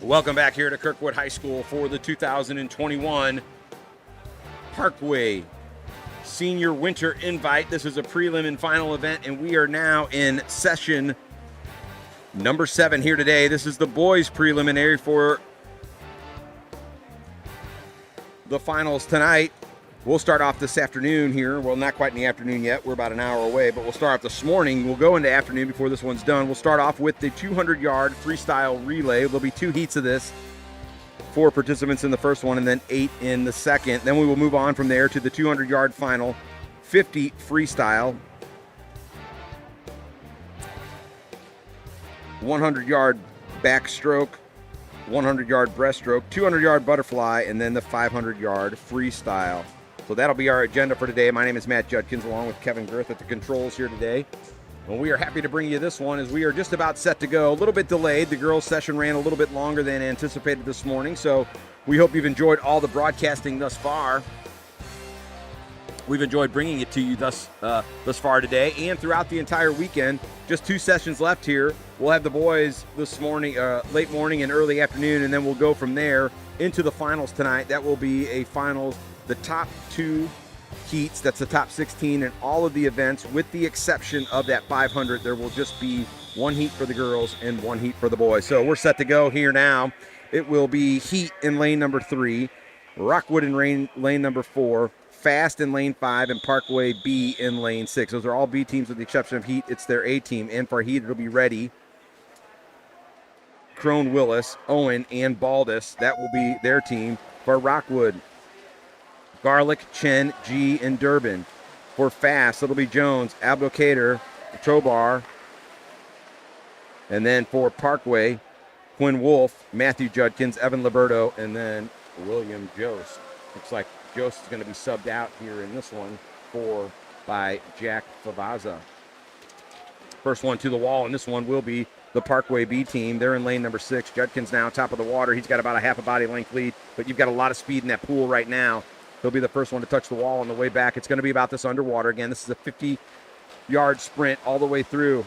Welcome back here to Kirkwood High School for the 2021 Parkway Senior Winter Invite. This is a prelim and final event, and we are now in session number 7 here today. This is the boys preliminary for the finals tonight. We'll start off this afternoon here. Well, not quite in the afternoon yet. We're about an hour away, but we'll start off this morning. We'll go into afternoon before this one's done. We'll start off with the 200-yard freestyle relay. There'll be 2 heats of this. 4 participants in the first one and then 8 in the second. Then we will move on from there to the 200-yard final, 50 freestyle, 100-yard backstroke, 100-yard breaststroke, 200-yard butterfly, and then the 500-yard freestyle. So that'll be our agenda for today. My name is Matt Judkins, along with Kevin Girth at the controls here today. And we are happy to bring you this one as we are just about set to go. A little bit delayed. The girls' session ran a little bit longer than anticipated this morning, so we hope you've enjoyed all the broadcasting thus far. We've enjoyed bringing it to you thus far today and throughout the entire weekend. Just 2 sessions left here. We'll have the boys this morning, late morning and early afternoon, and then we'll go from there into the finals tonight. That will be a finals, the top 2 heats. That's the top 16 in all of the events, with the exception of that 500. There will just be 1 heat for the girls and 1 heat for the boys. So we're set to go here now. It will be heat in lane number 3, Rockwood in lane number 4, Fast in lane 5, and Parkway B in lane 6. Those are all B teams with the exception of heat. It's their A team. And for heat, it'll be Reddy, Crone Willis, Owen, and Baldus. That will be their team. For Rockwood, Garlic, Chen, G, and Durbin. For Fast, it'll be Jones, Abdelkader, Tobar. And then for Parkway, Quinn Wolf, Matthew Judkins, Evan Liberto, and then William Jost. Looks like Jost is going to be subbed out here in this one by Jack Favazza. First one to the wall, and this one will be the Parkway B team. They're in lane number 6. Judkins now top of the water. He's got about a half a body length lead, but you've got a lot of speed in that pool right now. He'll be the first one to touch the wall on the way back. It's going to be about this underwater. Again, this is a 50-yard sprint all the way through.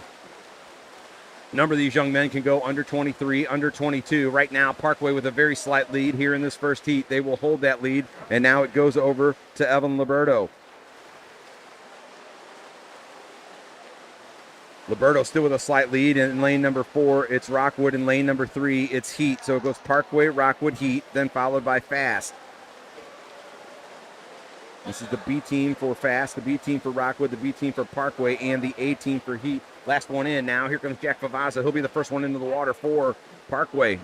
A number of these young men can go under 23, under 22. Right now, Parkway with a very slight lead here in this first heat. They will hold that lead, and now it goes over to Evan Liberto. Liberto still with a slight lead in lane number 4. It's Rockwood. In lane number 3, it's Heat. So it goes Parkway, Rockwood, Heat, then followed by Fast. This is the B team for Fast, the B team for Rockwood, the B team for Parkway, and the A team for Heat. Last one in now. Here comes Jack Favazza. He'll be the first one into the water for Parkway.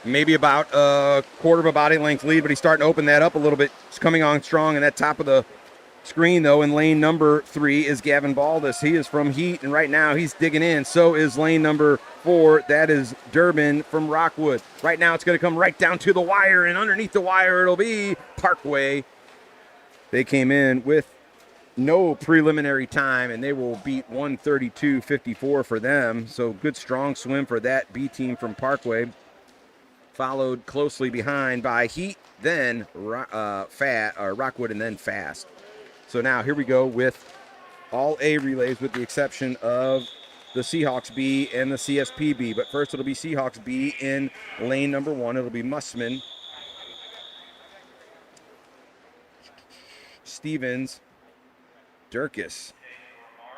Maybe about a quarter of a body length lead, but he's starting to open that up a little bit. He's coming on strong, and that top of the screen, though, in lane number 3 is Gavin Baldus. He is from Heat, and right now he's digging in. So is lane number 4. That is Durbin from Rockwood. Right now it's going to come right down to the wire, and underneath the wire it'll be Parkway. They came in with no preliminary time, and they will beat 132.54 for them. So good, strong swim for that B team from Parkway. Followed closely behind by Heat, then Rockwood, and then Fast. So now here we go with all A relays with the exception of the Seahawks B and the CSP B. But first it'll be Seahawks B in lane number 1. It'll be Mussman, Stevens, Durkis.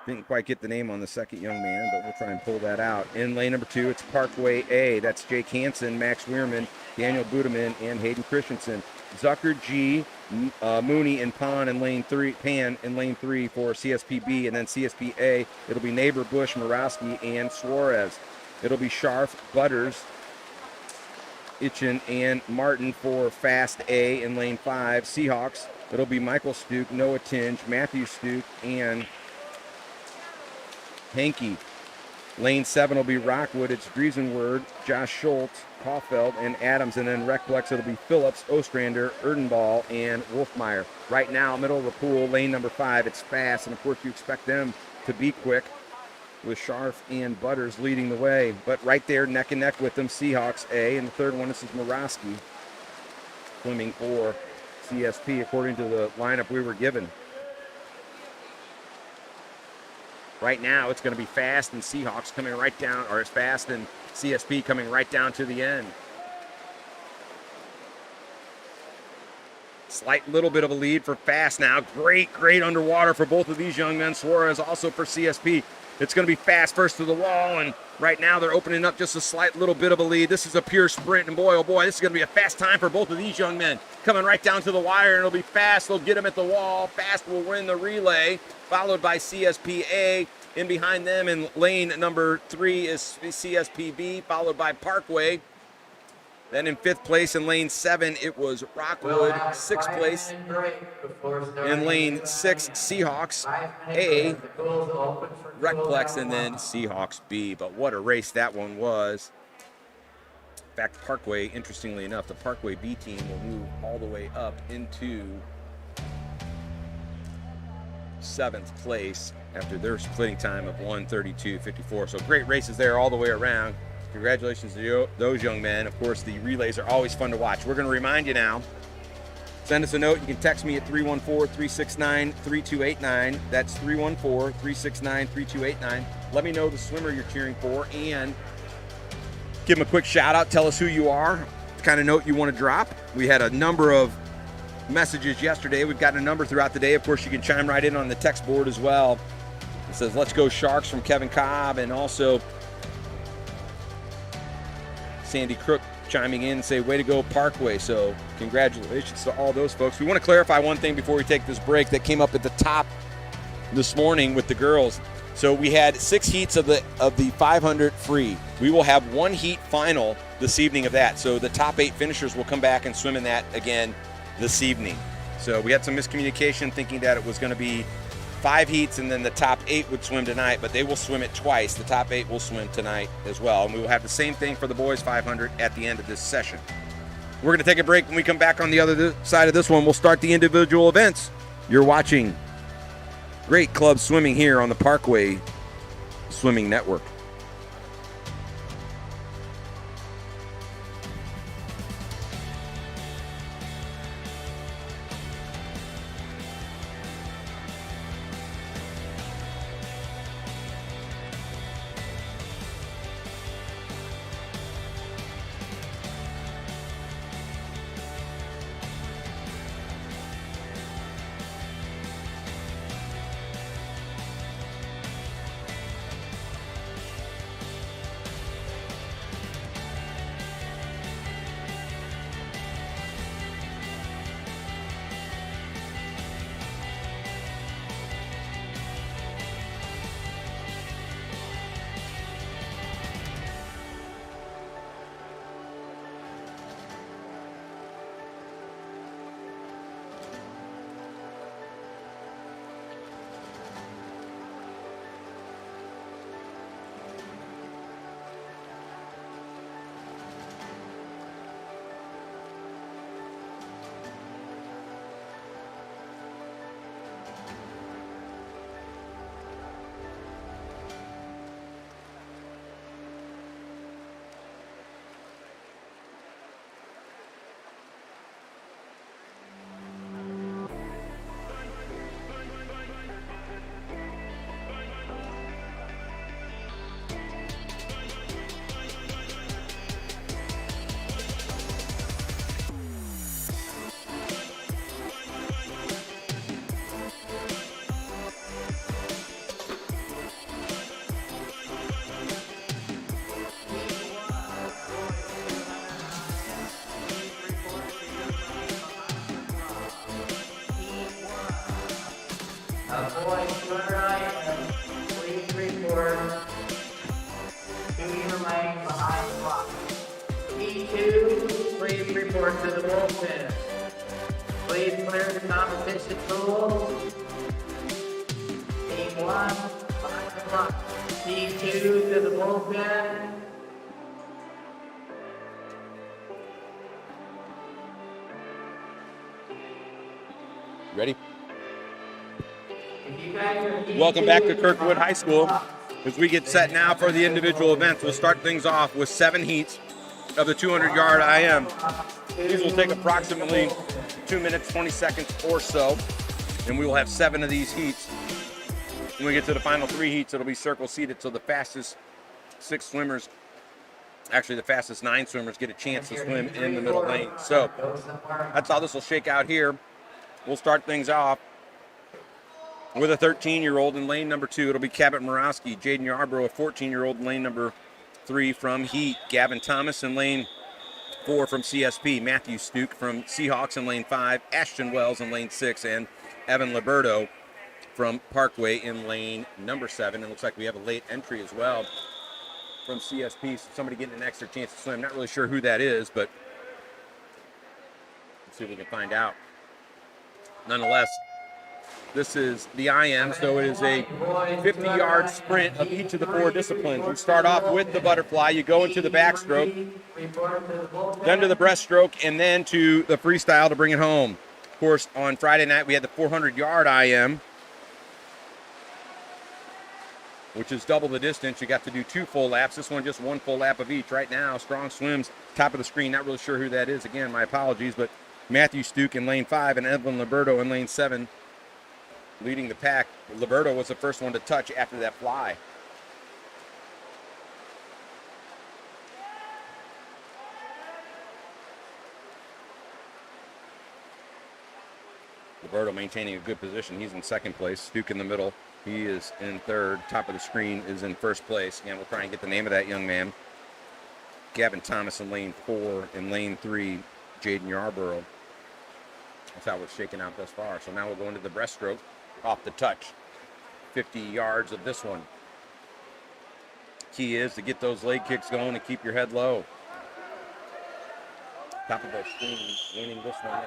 Didn't quite get the name on the second young man, but we'll try and pull that out. In lane number 2, it's Parkway A. That's Jake Hansen, Max Weirman, Daniel Budeman, and Hayden Christensen. Zucker, G, Mooney, and Pan in lane 3 for CSPB, and then CSPA. It'll be Neighbor, Bush, Morosky, and Suarez. It'll be Scharf, Butters, Itchen, and Martin for Fast A in lane 5. Seahawks. It'll be Michael Stuke, Noah Tinge, Matthew Stuke, and Hankey. Lane 7 will be Rockwood. It's Griesenwerd, Josh Schultz, Hoffeld, and Adams. And then Recplex, it'll be Phillips, Ostrander, Erdenball, and Wolfmeyer. Right now, middle of the pool, lane number 5, it's Fast. And, of course, you expect them to be quick with Scharf and Butters leading the way. But right there, neck and neck with them, Seahawks A. And the third one, this is Morosky, swimming for CSP, according to the lineup we were given. Right now, it's going to be Fast and Seahawks coming right down, or it's Fast and CSP coming right down to the end. Slight little bit of a lead for Fast now. Great underwater for both of these young men. Suarez also for CSP. It's going to be Fast first to the wall, and right now they're opening up just a slight little bit of a lead. This is a pure sprint, and boy, oh boy, this is going to be a fast time for both of these young men. Coming right down to the wire, and it'll be Fast. They'll get him at the wall. Fast will win the relay, followed by CSPA. In behind them in lane number 3 is CSPB, followed by Parkway. Then in 5th place in lane 7, it was Rockwood. 6th place in lane 6, Seahawks A, Recplex, and then Seahawks B. But what a race that one was. In fact, Parkway, interestingly enough, the Parkway B team will move all the way up into 7th place after their splitting time of 1:32.54. So great races there all the way around. Congratulations to those young men. Of course, the relays are always fun to watch. We're going to remind you now. Send us a note. You can text me at 314-369-3289. That's 314-369-3289. Let me know the swimmer you're cheering for and give them a quick shout out. Tell us who you are, the kind of note you want to drop. We had a number of messages yesterday. We've gotten a number throughout the day. Of course, you can chime right in on the text board as well. It says, "Let's go Sharks" from Kevin Cobb, and also Sandy Crook chiming in and say, "Way to go, Parkway." So congratulations to all those folks. We want to clarify one thing before we take this break that came up at the top this morning with the girls. So we had 6 heats of the 500 free. We will have 1 heat final this evening of that. So the top 8 finishers will come back and swim in that again this evening. So we had some miscommunication thinking that it was going to be 5 heats and then the top 8 would swim tonight, but they will swim it twice. The top 8 will swim tonight as well. And we will have the same thing for the boys 500 at the end of this session. We're going to take a break. When we come back on the other side of this one, we'll start the individual events. You're watching Great Club Swimming here on the Parkway Swimming Network. Boys to the right, please report. 2 meter lane behind the block. E2, please report to the bullpen. Please clear the competition pool. Team 1, behind the block. Team 2 to the bullpen. Ready? Welcome back to Kirkwood High School. As we get set now for the individual events, we'll start things off with 7 heats of the 200-yard IM. These will take approximately 2 minutes, 20 seconds or so, and we will have 7 of these heats. When we get to the final 3 heats, it'll be circle seated, so the fastest 6 swimmers, actually the fastest 9 swimmers, get a chance to swim in the middle lane. So that's how this will shake out here. We'll start things off with a 13-year-old in lane number 2. It'll be Cabot Morowski. Jaden Yarborough, a 14-year-old in lane number 3 from Heat. Gavin Thomas in lane 4 from CSP. Matthew Stuke from Seahawks in lane 5. Ashton Wells in lane 6. And Evan Liberto from Parkway in lane number 7. It looks like we have a late entry as well from CSP. So somebody getting an extra chance to swim. Not really sure who that is, but let's see if we can find out. Nonetheless, this is the IM, so it is a 50-yard sprint of each of the 4 disciplines. You start off with the butterfly, you go into the backstroke, then to the breaststroke, and then to the freestyle to bring it home. Of course, on Friday night, we had the 400-yard IM, which is double the distance. You got to do 2 full laps. This one just 1 full lap of each. Right now, Strong swims top of the screen. Not really sure who that is. Again, my apologies, but Matthew Stuke in lane 5 and Evan Liberto in lane 7 leading the pack. Liberto was the first one to touch after that fly. Liberto maintaining a good position. He's in second place. Stuke in the middle. He is in third. Top of the screen is in first place. Again, we'll try and get the name of that young man. Gavin Thomas in lane 4. In lane 3, Jaden Yarborough. That's how we're shaking out thus far. So now we'll go into the breaststroke off the touch. 50 yards of this one. Key is to get those leg kicks going and keep your head low. Top of the screen, winning this one.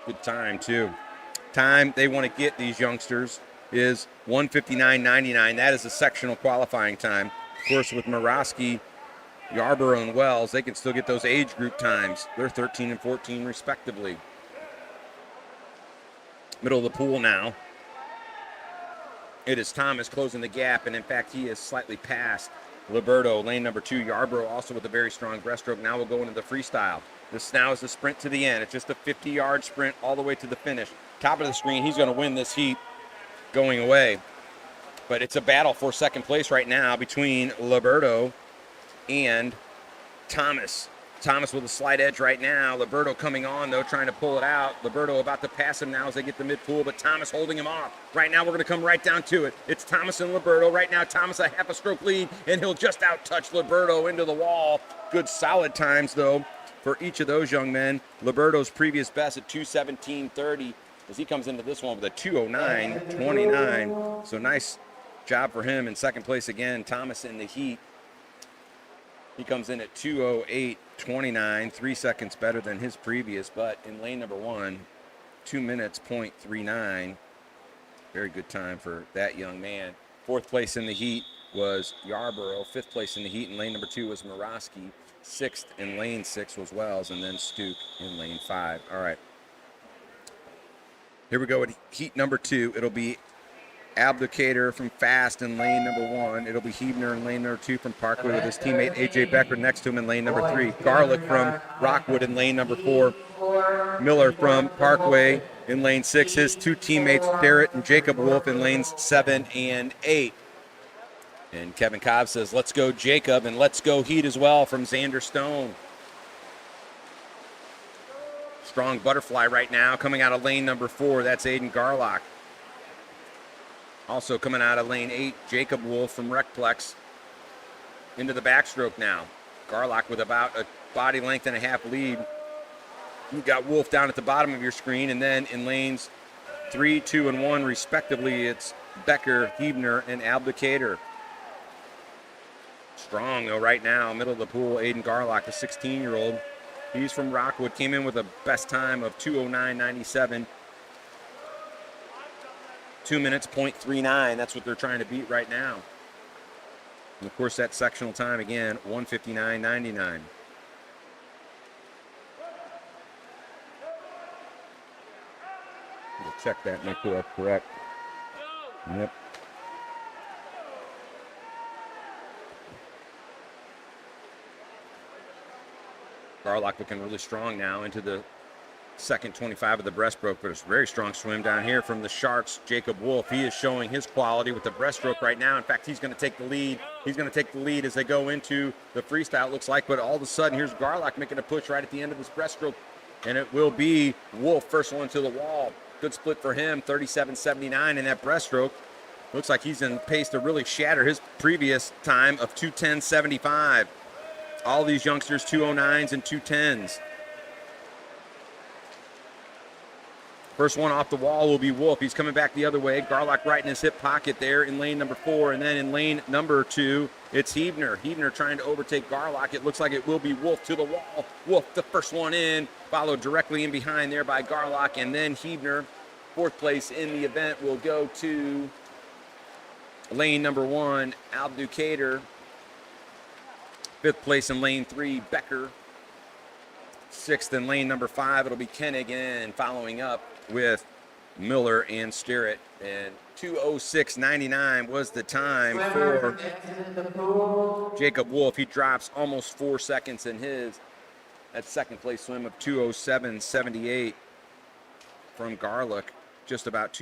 Good time, too. Time they want to get these youngsters is 1:59.99. That is a sectional qualifying time. Of course, with Morowski, Yarborough, and Wells, they can still get those age group times. They're 13 and 14 respectively. Middle of the pool now. It is Thomas closing the gap, and in fact, he is slightly past Liberto, lane number 2. Yarborough also with a very strong breaststroke. Now we'll go into the freestyle. This now is the sprint to the end. It's just a 50-yard sprint all the way to the finish. Top of the screen, he's going to win this heat going away. But it's a battle for second place right now between Liberto and Thomas. Thomas with a slight edge right now. Liberto coming on, though, trying to pull it out. Liberto about to pass him now as they get to mid-pool, but Thomas holding him off. Right now, we're going to come right down to it. It's Thomas and Liberto. Right now, Thomas a half a stroke lead, and he'll just out-touch Liberto into the wall. Good solid times, though, for each of those young men. Liberto's previous best at 2:17.30 as he comes into this one with a 2:09.29. So nice job for him in second place again. Thomas in the heat. He comes in at 2:08.29, 3 seconds better than his previous, but in lane number 1, 2 minutes, .39. Very good time for that young man. Fourth place in the heat was Yarborough. Fifth place in the heat in lane number 2 was Morowski. Sixth in lane 6 was Wells, and then Stuke in lane 5. All right. Here we go at heat number 2. It'll be Abdicator from Fast in lane number 1. It'll be Hebner in lane number 2 from Parkway with his teammate A.J. Becker next to him in lane number 3. Garlic from Rockwood in lane number 4. Miller from Parkway in lane 6. His 2 teammates, Barrett and Jacob Wolf, in lanes 7 and 8. And Kevin Cobb says, let's go Jacob, and let's go Heat as well from Xander Stone. Strong butterfly right now coming out of lane number 4. That's Aiden Garlock. Also coming out of lane 8, Jacob Wolf from Recplex into the backstroke now. Garlock with about a body length and a half lead. You've got Wolf down at the bottom of your screen, and then in lanes 3, 2, and 1 respectively, it's Becker, Hebner, and Abdicator. Strong though right now, middle of the pool, Aiden Garlock, a 16-year-old. He's from Rockwood, came in with a best time of 2:09.97. 2 minutes, .39. That's what they're trying to beat right now. And of course, that sectional time again, 1:59.99. We'll check that, make sure that's correct. Yep. Garlock looking really strong now into the second 25 of the breaststroke, but it's a very strong swim down here from the Sharks. Jacob Wolf, he is showing his quality with the breaststroke right now. In fact, he's going to take the lead. He's going to take the lead as they go into the freestyle, it looks like, but all of a sudden, here's Garlock making a push right at the end of this breaststroke, and it will be Wolf, first one to the wall. Good split for him, 37.79 in that breaststroke. Looks like he's in pace to really shatter his previous time of 2:10.75. All these youngsters, 2:09s and 2:10s. First one off the wall will be Wolf. He's coming back the other way. Garlock right in his hip pocket there in lane number 4. And then in lane number 2, it's Hebner. Hebner trying to overtake Garlock. It looks like it will be Wolf to the wall. Wolf, the first one in, followed directly in behind there by Garlock. And then Hebner, 4th place in the event, will go to lane number 1, Abducator. 5th place in lane 3, Becker. 6th in lane number 5, it'll be Koenig, and following up with Miller and Sterrett. And 2:06.99 was the time for Jacob Wolf. He drops almost 4 seconds in his that second place swim of 2:07.78 from Garlock. Just about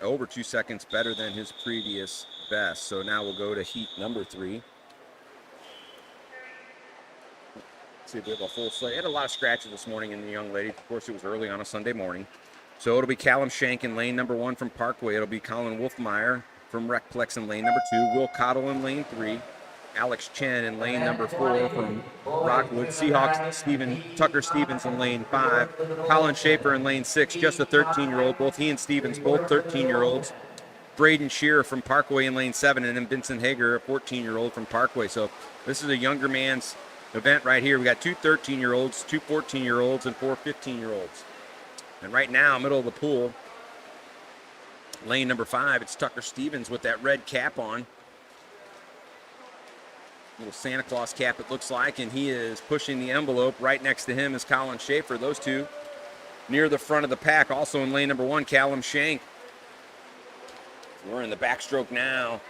over 2 seconds better than his previous best. So now we'll go to heat number 3. See if we have a full slate. Had a lot of scratches this morning in the young ladies. Of course, it was early on a Sunday morning. So it'll be Callum Shank in lane number 1 from Parkway. It'll be Colin Wolfmeyer from Recplex in lane number 2. Will Cottle in lane 3. Alex Chen in lane number 4 from Rockwood. Seahawks, Tucker Stevens in lane 5. Colin Schaefer in lane 6, just a 13-year-old. Both he and Stevens, both 13-year-olds. Braden Shearer from Parkway in lane 7, and then Vincent Hager, a 14-year-old from Parkway. So this is a younger man's event right here. We got 2 13-year-olds, 2 14-year-olds, and 4 15-year-olds. And right now, middle of the pool, lane number 5, it's Tucker Stevens with that red cap on. Little Santa Claus cap, it looks like, and he is pushing the envelope. Right next to him is Colin Schaefer. Those two near the front of the pack. Also in lane number 1, Callum Shank. We're in the backstroke now.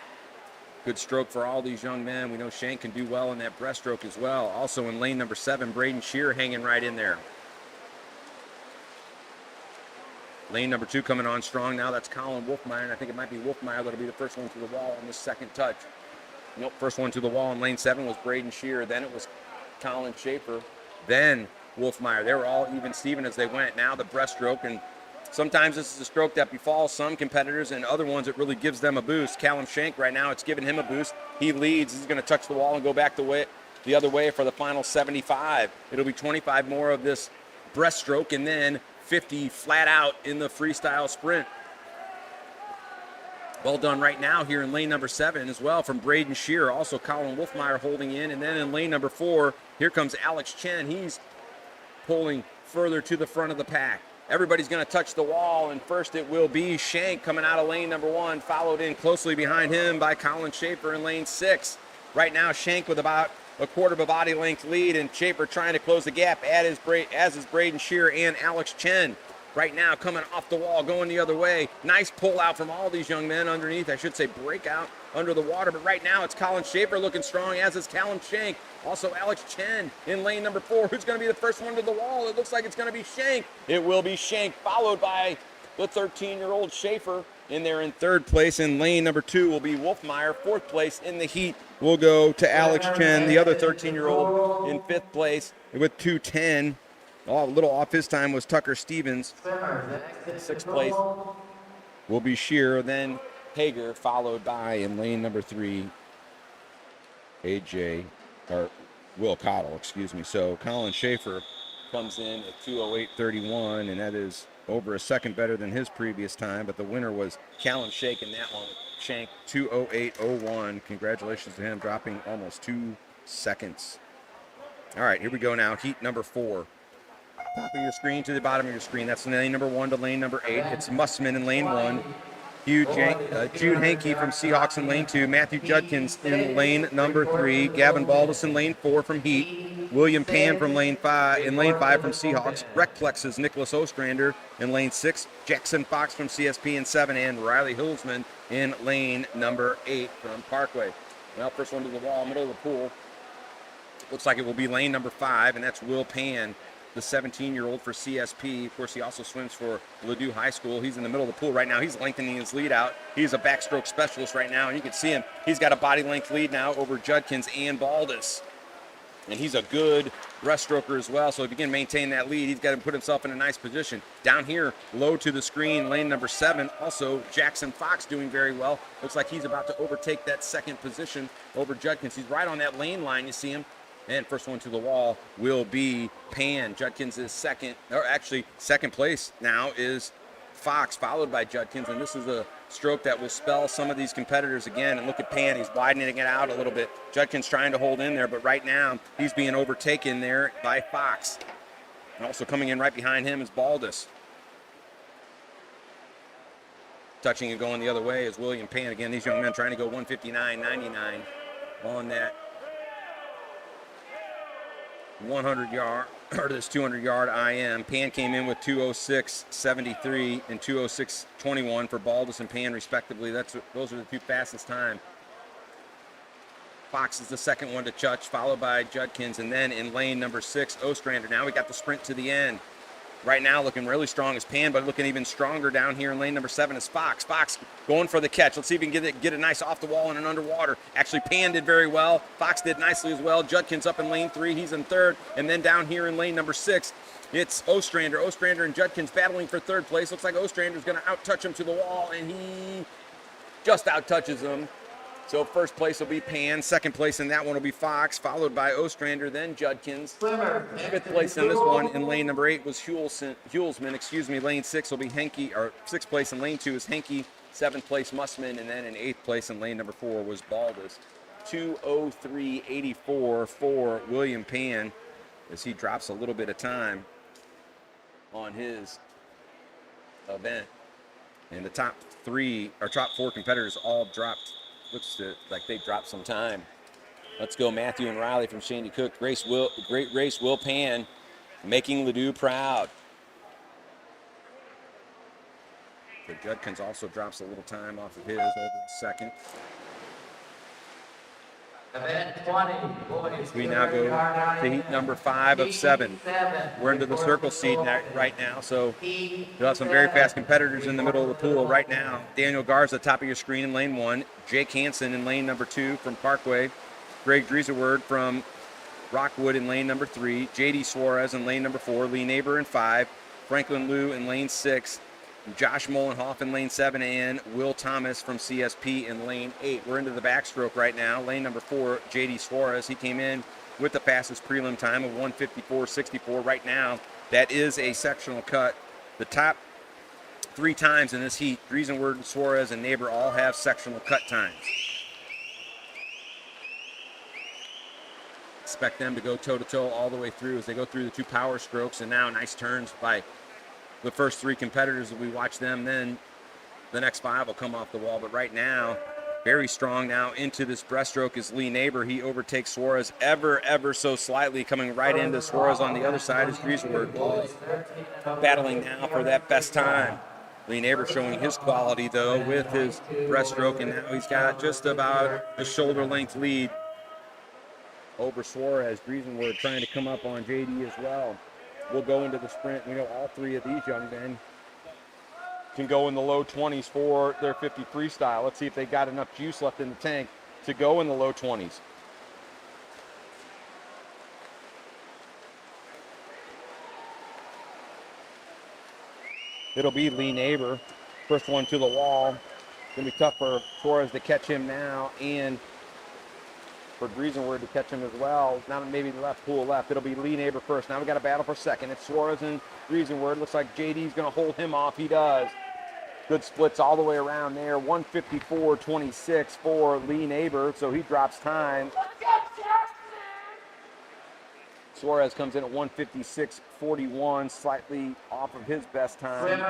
Good stroke for all these young men. We know Shank can do well in that breaststroke as well. Also in lane number 7, Braden Shearer hanging right in there. Lane number 2 coming on strong now. That's Colin Wolfmeyer, and I think it might be Wolfmeyer that'll be the first one to the wall on this second touch. Nope, first one to the wall in lane 7 was Braden Shearer. Then it was Colin Schaefer. Then Wolfmeyer. They were all even Steven as they went. Now the breaststroke, and sometimes this is a stroke that befalls some competitors, and other ones it really gives them a boost. Callum Shank right now, it's giving him a boost. He leads. He's going to touch the wall and go back the other way for the final 75. It'll be 25 more of this breaststroke, and then 50 flat out in the freestyle sprint. Well done right now here in lane number 7 as well from Braden Shearer. Also Colin Wolfmeyer holding in. And then in lane number 4, here comes Alex Chen. He's pulling further to the front of the pack. Everybody's going to touch the wall, and first it will be Shank coming out of lane number 1, followed in closely behind him by Colin Schaefer in lane 6. Right now, Shank with about a quarter of a body length lead, and Schaefer trying to close the gap, as is Braden Shearer and Alex Chen. Right now, coming off the wall, going the other way. Nice pull out from all these young men underneath. I should say breakout under the water. But right now, it's Colin Schaefer looking strong, as is Callum Shank. Also, Alex Chen in lane number 4. Who's going to be the first one to the wall? It looks like it's going to be Shank. It will be Shank, followed by the 13-year-old Schaefer. In there in 3rd place. In lane number 2 will be Wolfmeyer. 4th place in the heat will go to Alex Chen, the other 13-year-old, in 5th place with 2:10. Oh, a little off his time was Tucker Stevens. 6th place will be Shearer, then Hager, followed by, in lane number 3, Will Cottle, So Colin Schaefer comes in at 2:08.31, and that is over a second better than his previous time, but the winner was Callum Shank in that one. Shank, 2:08.01. Congratulations to him, dropping almost 2 seconds. All right, here we go now. Heat number 4. Top of your screen to the bottom of your screen. That's lane number 1 to lane number 8. It's Mussman in lane 1. Jude Hankey from Seahawks in lane 2. Matthew Judkins in lane number 3. Gavin Baldus in lane 4 from Heat. William Pan from lane 5 from Seahawks. Recplex's Nicholas Ostrander in lane 6. Jackson Fox from CSP in 7. And Riley Hillsman in lane number 8 from Parkway. Well, first one to the wall, middle of the pool. Looks like it will be lane number 5, and that's Will Pan the 17-year-old for CSP. Of course, he also swims for Ladue High School. He's in the middle of the pool right now. He's lengthening his lead out. He's a backstroke specialist right now, and you can see him. He's got a body length lead now over Judkins and Baldus. And he's a good breaststroker as well. So if he can maintain that lead, he's got to put himself in a nice position. Down here, low to the screen, lane number 7. Also, Jackson Fox doing very well. Looks like he's about to overtake that second position over Judkins. He's right on that lane line. You see him. And first one to the wall will be Pan. Judkins is second, or actually second place now is Fox, followed by Judkins. And this is a stroke that will spell some of these competitors again. And look at Pan, he's widening it out a little bit. Judkins trying to hold in there, but right now he's being overtaken there by Fox. And also coming in right behind him is Baldus. Touching and going the other way is William Pan. Again, these young men trying to go 159.99 on that 100-yard, or this 200-yard IM. Pan came in with 206.73 and 206.21 for Baldus and Pan, respectively. Those are the two fastest time. Fox is the second one to touch, followed by Judkins, and then in lane number 6, Ostrander. Now we got the sprint to the end. Right now looking really strong is Pan, but looking even stronger down here in lane number 7 is Fox. Fox going for the catch. Let's see if we can get it nice off the wall and an underwater. Actually, Pan did very well. Fox did nicely as well. Judkins up in lane 3. He's in third. And then down here in lane number 6, it's Ostrander. Ostrander and Judkins battling for third place. Looks like Ostrander's going to out-touch him to the wall, and he just out-touches him. So first place will be Pan, second place in that one will be Fox, followed by Ostrander, then Judkins. Fifth place in this one in lane number 8 was Hulsman. Lane 6 will be Henke, or sixth place in lane 2 is Henke, seventh place Mussman, and then in 8th place in lane number 4 was Baldus. 2:03.84 for William Pan as he drops a little bit of time on his event. And the top 4 competitors all dropped. Looks like they dropped some time. Let's go Matthew and Riley from Shandy Cook. Great race, Will Pan, making Ladue proud. So Judkins also drops a little time off of his over the second. Event 20, boys. We now go to heat number 5 of 7. We're into the circle seat right now, so you'll have some very fast competitors in the middle of the pool right now. Daniel Garza, top of your screen in lane 1. Jake Hansen in lane number 2 from Parkway. Greg Drieserword from Rockwood in lane number 3. J.D. Suarez in lane number 4. Lee Neighbor in 5. Franklin Liu in lane 6. Josh Molenhoff in lane 7, and Will Thomas from CSP in lane 8. We're into the backstroke right now. Lane number 4, J.D. Suarez. He came in with the fastest prelim time of 1:54.64 right now. That is a sectional cut. The top 3 times in this heat, Driesenwerd, Suarez, and Neighbor all have sectional cut times. Expect them to go toe-to-toe all the way through as they go through the 2 power strokes, and now nice turns by the first 3 competitors. As we watch them, then the next 5 will come off the wall. But right now, very strong now into this breaststroke is Lee Neighbor. He overtakes Suarez ever so slightly. Coming right into Suarez on the other side is Drieserword. Battling now for that best time. Lee Neighbor showing his quality, though, with his breaststroke, and now he's got just about a shoulder-length lead over Suarez. Driesenwerd trying to come up on JD as well. We'll go into the sprint. We know all 3 of these young men can go in the low 20s for their 50 freestyle. Let's see if they got enough juice left in the tank to go in the low 20s. It'll be Lee Neighbor. First one to the wall. It's going to be tough for Suarez to catch him now, and for Driesenwerd to catch him as well. Now maybe the left pool left. It'll be Lee Neighbor first. Now we got a battle for second. It's Suarez and Driesenwerd. Looks like JD's going to hold him off. He does. Good splits all the way around there. 1:54.26 for Lee Neighbor, so he drops time. Suarez comes in at 1:56.41, slightly off of his best time. And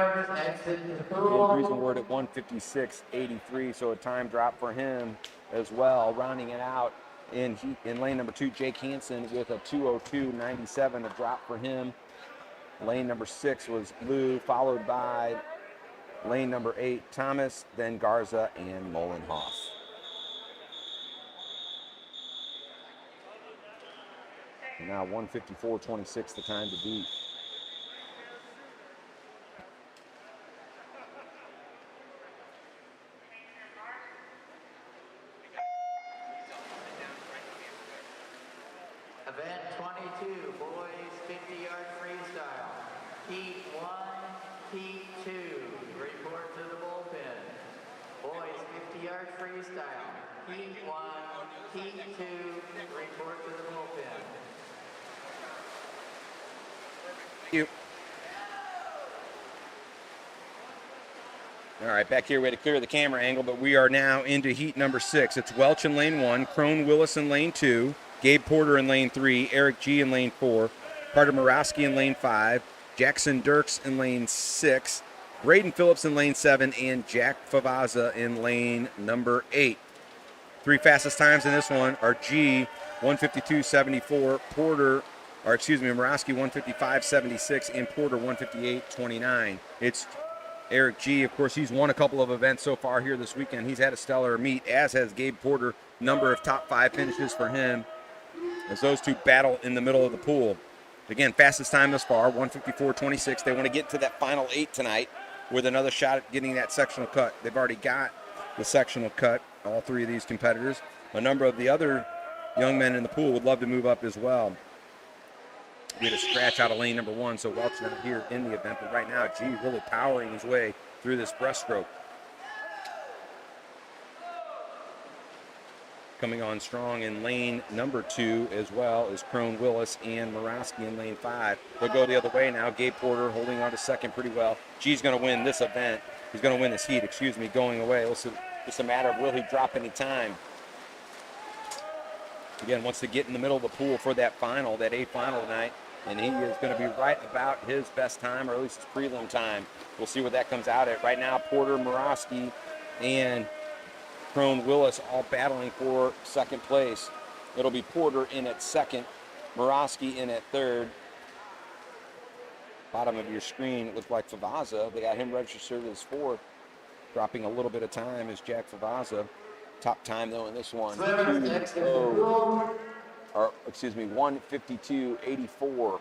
Driesenwerd at 1:56.83, so a time drop for him as well. Rounding it out in lane number 2, Jake Hansen with a 2:02.97, a drop for him. Lane number 6 was Lou, followed by lane number 8, Thomas, then Garza and Molenhoff. So now 1:54.26 the time to beat. Event 22, boys 50-yard freestyle. Heat 1, Heat 2, report to the bullpen. Boys 50-yard freestyle. Heat 1, Heat 2, report to the bullpen. Thank you. All right, back here we had to clear the camera angle, but we are now into heat number 6. It's Welch in lane 1, Crone Willis in lane 2, Gabe Porter in lane 3, Eric G in lane 4, Carter Morosky in lane 5, Jackson Dirks in lane 6, Braden Phillips in lane 7, and Jack Favaza in lane number 8. 3 fastest times in this one are G 1:52.74, Morosky 1:55.76, and Porter 1:58.29. It's Eric G, of course, he's won a couple of events so far here this weekend. He's had a stellar meet, as has Gabe Porter. Number of top 5 finishes for him as those two battle in the middle of the pool. Again, fastest time thus far, 1:54.26. They want to get to that final 8 tonight with another shot at getting that sectional cut. They've already got the sectional cut, all 3 of these competitors. A number of the other young men in the pool would love to move up as well. We had a scratch out of lane number 1, so Welch not here in the event. But right now, G really powering his way through this breaststroke. Coming on strong in lane number 2 as well as Crone Willis and Morosky in lane 5. They'll go the other way now. Gabe Porter holding on to second pretty well. G's going to win this event. He's going to win this heat, going away. It's just a matter of will he drop any time. Again, wants to get in the middle of the pool for that final, that A final tonight. And he is going to be right about his best time, or at least his prelim time. We'll see what that comes out at. Right now, Porter, Morosky, and Crone Willis all battling for second place. It'll be Porter in at second, Morosky in at third. Bottom of your screen, it looks like Favaza. They got him registered as fourth. Dropping a little bit of time is Jack Favaza. Top time, though, in this one. 1:52.84.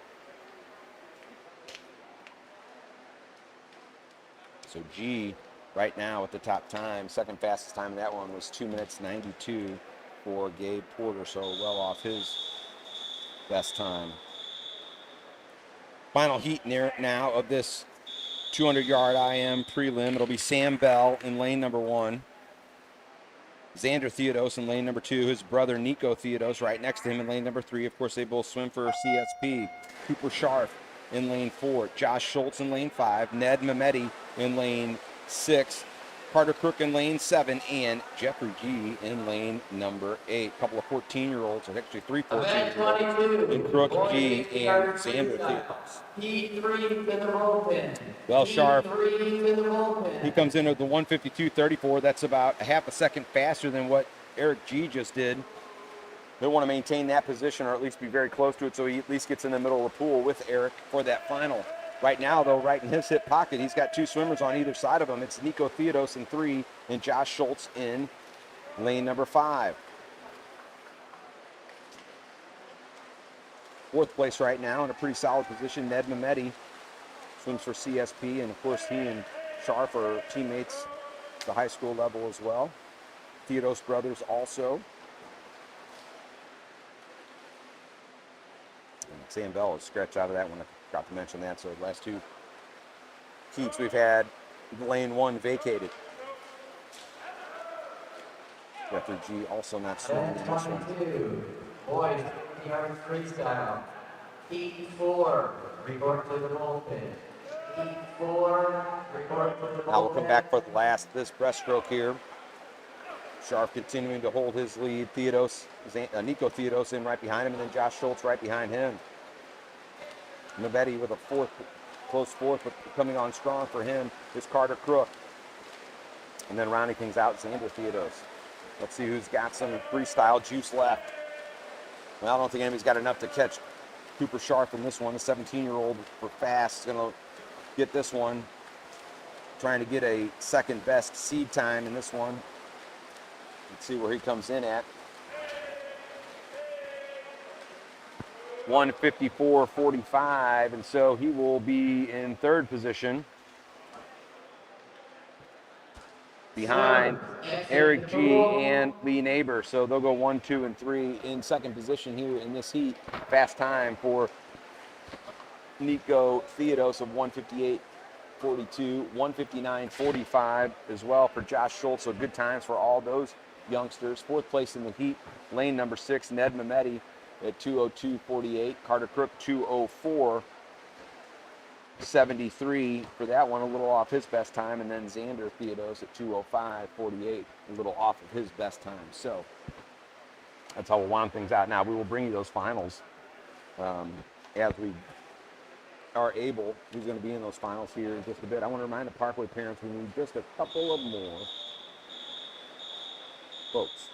So G right now at the top time. Second fastest time in that one was 2:92 for Gabe Porter, so well off his best time. Final heat near now of this 200-yard IM prelim. It'll be Sam Bell in lane number 1. Xander Theodos in lane number 2. His brother Nico Theodos right next to him in lane number 3. Of course, they both swim for CSP. Cooper Scharf in lane 4. Josh Schultz in lane 5. Ned Mehmeti in lane 6. Carter Crook in lane 7. And Jeffrey G in lane number 8. A couple of 14-year-olds, or actually 3 14-year-olds. In Crook, G, and Xander Theodos. Heat 3 to the bullpen. Well, Scharf, he He comes in at the 1:52.34. That's about a half a second faster than what Eric G just did. They want to maintain that position, or at least be very close to it, so he at least gets in the middle of the pool with Eric for that final. Right now, though, right in his hip pocket, he's got 2 swimmers on either side of him. It's Nico Theodos in 3 and Josh Schultz in lane number 5. Fourth place right now in a pretty solid position. Ned Mehmeti swims for CSP, and of course he and Scharf are teammates at the high school level as well. Theodos brothers also. And Sam Bell is scratched out of that one. I forgot to mention that. So the last 2 heats we've had lane 1 vacated. Jeffrey G also not swimming in this one. 22, boys 50-yard freestyle. Heat 4, report to the bullpen. Heat 4, report to the bullpen. Now we'll come back for the last, this breaststroke here. Scharf continuing to hold his lead. Nico Theodos in right behind him, and then Josh Schultz right behind him. Mehmeti with a close fourth, but coming on strong for him is Carter Crook. And then rounding things out, Xander Theodos. Let's see who's got some freestyle juice left. Well, I don't think anybody's got enough to catch Cooper Scharf in this one. The 17-year-old for fast is going to get this one. Trying to get a second best seed time in this one. Let's see where he comes in at. 154.45, and so he will be in third position behind Eric G. and Lee Neighbor. So they'll go 1, 2, and 3 in second position here in this heat. Fast time for Nico Theodos of 158.42, 159.45 as well for Josh Schultz. So good times for all those youngsters. Fourth place in the heat, lane number 6, Ned Mehmeti at 202.48. Carter Crook 204.73 for that one, a little off his best time. And then Xander Theodos at 205.48, a little off of his best time. So that's how we'll wind things out. Now we will bring you those finals as we are able. Who's going to be in those finals here in just a bit. I want to remind the Parkway parents we need just a couple of more folks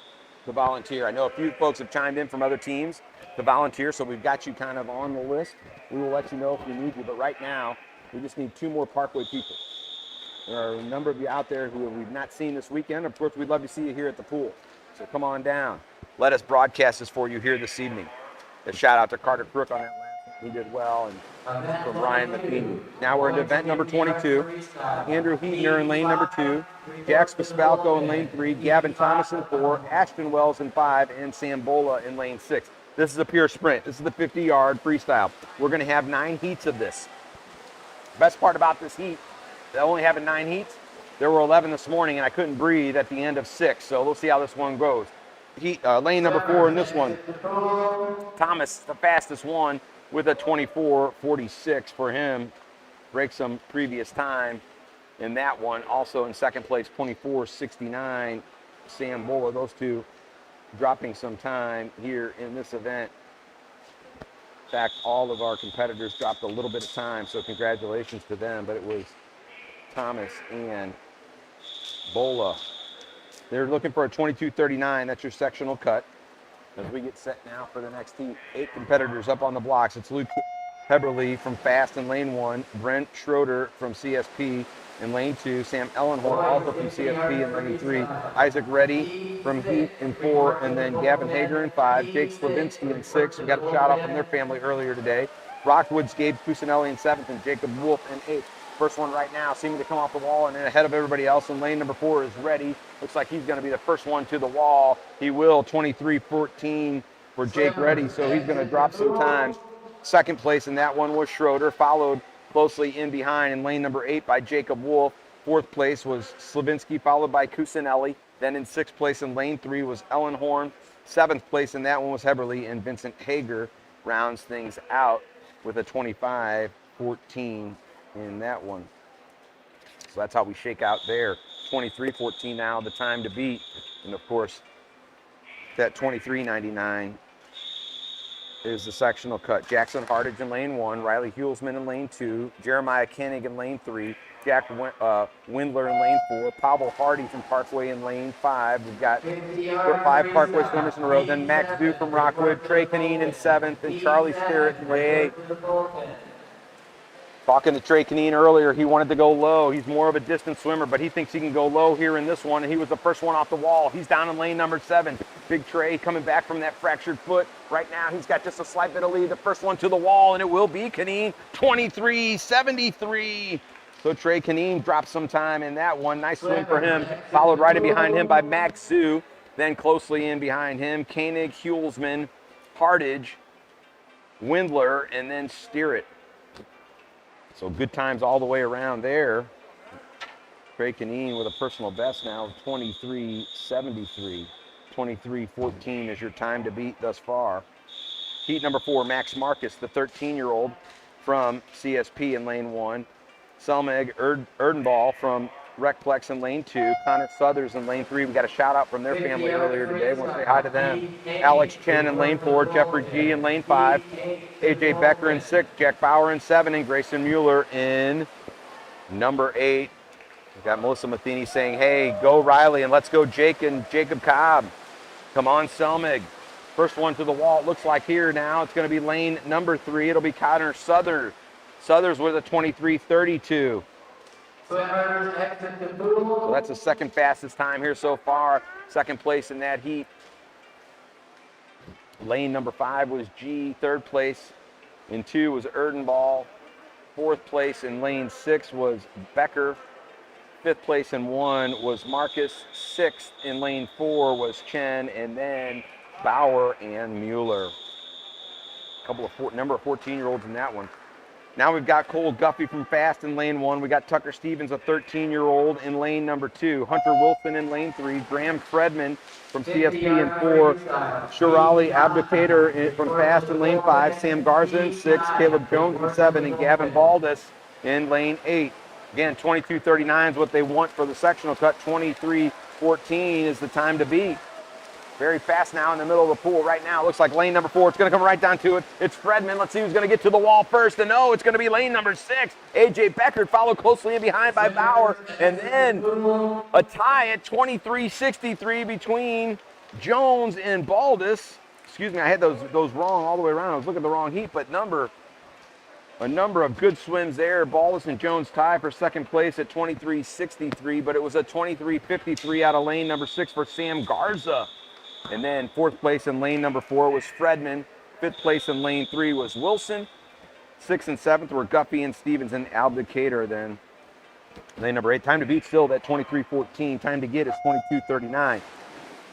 to volunteer. I know a few folks have chimed in from other teams to volunteer, so we've got you kind of on the list. We will let you know if we need you, but right now we just need 2 more Parkway people. There are a number of you out there who we've not seen this weekend. Of course, we'd love to see you here at the pool, so come on down. Let us broadcast this for you here this evening. A shout out to Carter Crook on that last one. He did well, and from Ryan McKean. Now we're into event number 22. Andrew Heatner in lane number 2. Jack Spaspalco in lane 3. Gavin Thomas in 4. Ashton Wells in 5. And Sam Bola in lane 6. This is a pure sprint. This is the 50-yard freestyle. We're going to have 9 heats of this. Best part about this heat, they only having 9 heats. There were 11 this morning, and I couldn't breathe at the end of 6. So we'll see how this one goes. Lane number 4 in this one. Thomas, the fastest one, with a 24.46 for him. Breaks some previous time in that one. Also in second place, 24.69, Sam Bola. Those two dropping some time here in this event. In fact, all of our competitors dropped a little bit of time, so congratulations to them. But it was Thomas and Bola. They're looking for a 22.39. That's your sectional cut. As we get set now for the next heat, 8 competitors up on the blocks. It's Luke Heberly from Fast in lane 1, Brent Schroeder from CSP in lane 2, Sam Ellenhorn also from CSP in lane 3, Isaac Reddy from Heat in 4, and then Gavin Hager in 5, Jake Slavinsky in 6. We got a shout out from their family earlier today. Rockwood's Gabe Cusinelli in 7th, and Jacob Wolf in 8th. First one right now, seeming to come off the wall, and then ahead of everybody else in lane number 4 is Reddy. Looks like he's going to be the first one to the wall. He will, 23.14 for Jake Reddy, so he's going to drop some time. Second place in that one was Schroeder, followed closely in behind in lane number 8 by Jacob Wolf. Fourth place was Slavinsky, followed by Cusinelli. Then in 6th place in lane 3 was Ellenhorn. 7th place in that one was Heberly, and Vincent Hager rounds things out with a 25.14 in that one. So that's how we shake out there. 23.14 now, the time to beat. And of course, that 23.99 is the sectional cut. Jackson Hardage in lane 1, Riley Hulsman in lane 2, Jeremiah Koenig in lane 3, Jack Windler in lane 4, Pavel Hardy from Parkway in lane 5. We've got 5 Parkway swimmers in a row. Then Max Du from Rockwood, Trey Canine in 7th, and Charlie Sterrett in lane 8. Talking to Trey Canine earlier, he wanted to go low. He's more of a distance swimmer, but he thinks he can go low here in this one, and he was the first one off the wall. He's down in lane number 7. Big Trey coming back from that fractured foot. Right now, he's got just a slight bit of lead. The first one to the wall, and it will be Canine, 23.73. So Trey Canine drops some time in that one. Nice swim for him. Followed right in behind him by Max Sue. Then closely in behind him, Koenig, Hulsman, Hardage, Windler, and then Sterrett. So good times all the way around there. Trey Canine with a personal best now of 23.73. 23.14 is your time to beat thus far. Heat number 4, Max Marcus, the 13-year-old from CSP in lane 1. Selmeg Erdenball from Recplex in lane 2. Connor Southers in lane 3. We got a shout out from their family earlier today. Want to say hi to them. Alex Chen in lane 4. Jeffrey G in lane 5. AJ Becker in 6. Jack Bauer in 7. And Grayson Mueller in number 8. We've got Melissa Matheny saying, hey, go Riley, and let's go Jake and Jacob Cobb. Come on, Selmig. First one to the wall, it looks like here now. It's going to be lane number 3. It'll be Connor Southers. Southers with a 23.32. So that's the second fastest time here so far. Second place in that heat. Lane number 5 was G. Third place in 2 was Erdenball. Fourth place in lane 6 was Becker. Fifth place in 1 was Marcus. Sixth in lane 4 was Chen, and then Bauer and Mueller. A couple of number of 14-year-olds in that one. Now we've got Cole Guffey from Fast in lane 1. We got Tucker Stevens, a 13-year-old, in lane number 2. Hunter Wilson in lane 3. Graham Fredman from CFP in 4. Shirali Abdicator from Fast in lane 5. Sam Garza in 6. Caleb Jones in 7. And Gavin Baldus in lane 8. Again, 22:39 is what they want for the sectional cut. 23:14 is the time to beat. Very fast now in the middle of the pool right now. Looks like lane number 4. It's going to come right down to it. It's Fredman. Let's see who's going to get to the wall first. And no, it's going to be lane number 6. A.J. Beckert followed closely in behind by Bauer. And then a tie at 23:63 between Jones and Baldus. Excuse me, I had those wrong all the way around. I was looking at the wrong heat, but a number of good swims there. Baldus and Jones tie for second place at 23:63, but it was a 23:53 out of lane number 6 for Sam Garza. And then fourth place in lane number 4 was Fredman. Fifth place in lane 3 was Wilson. 6th and 7th were Guffey and Stevens and Abdicator. Then lane number 8. Time to beat still at 23:14. Time to get is 22:39.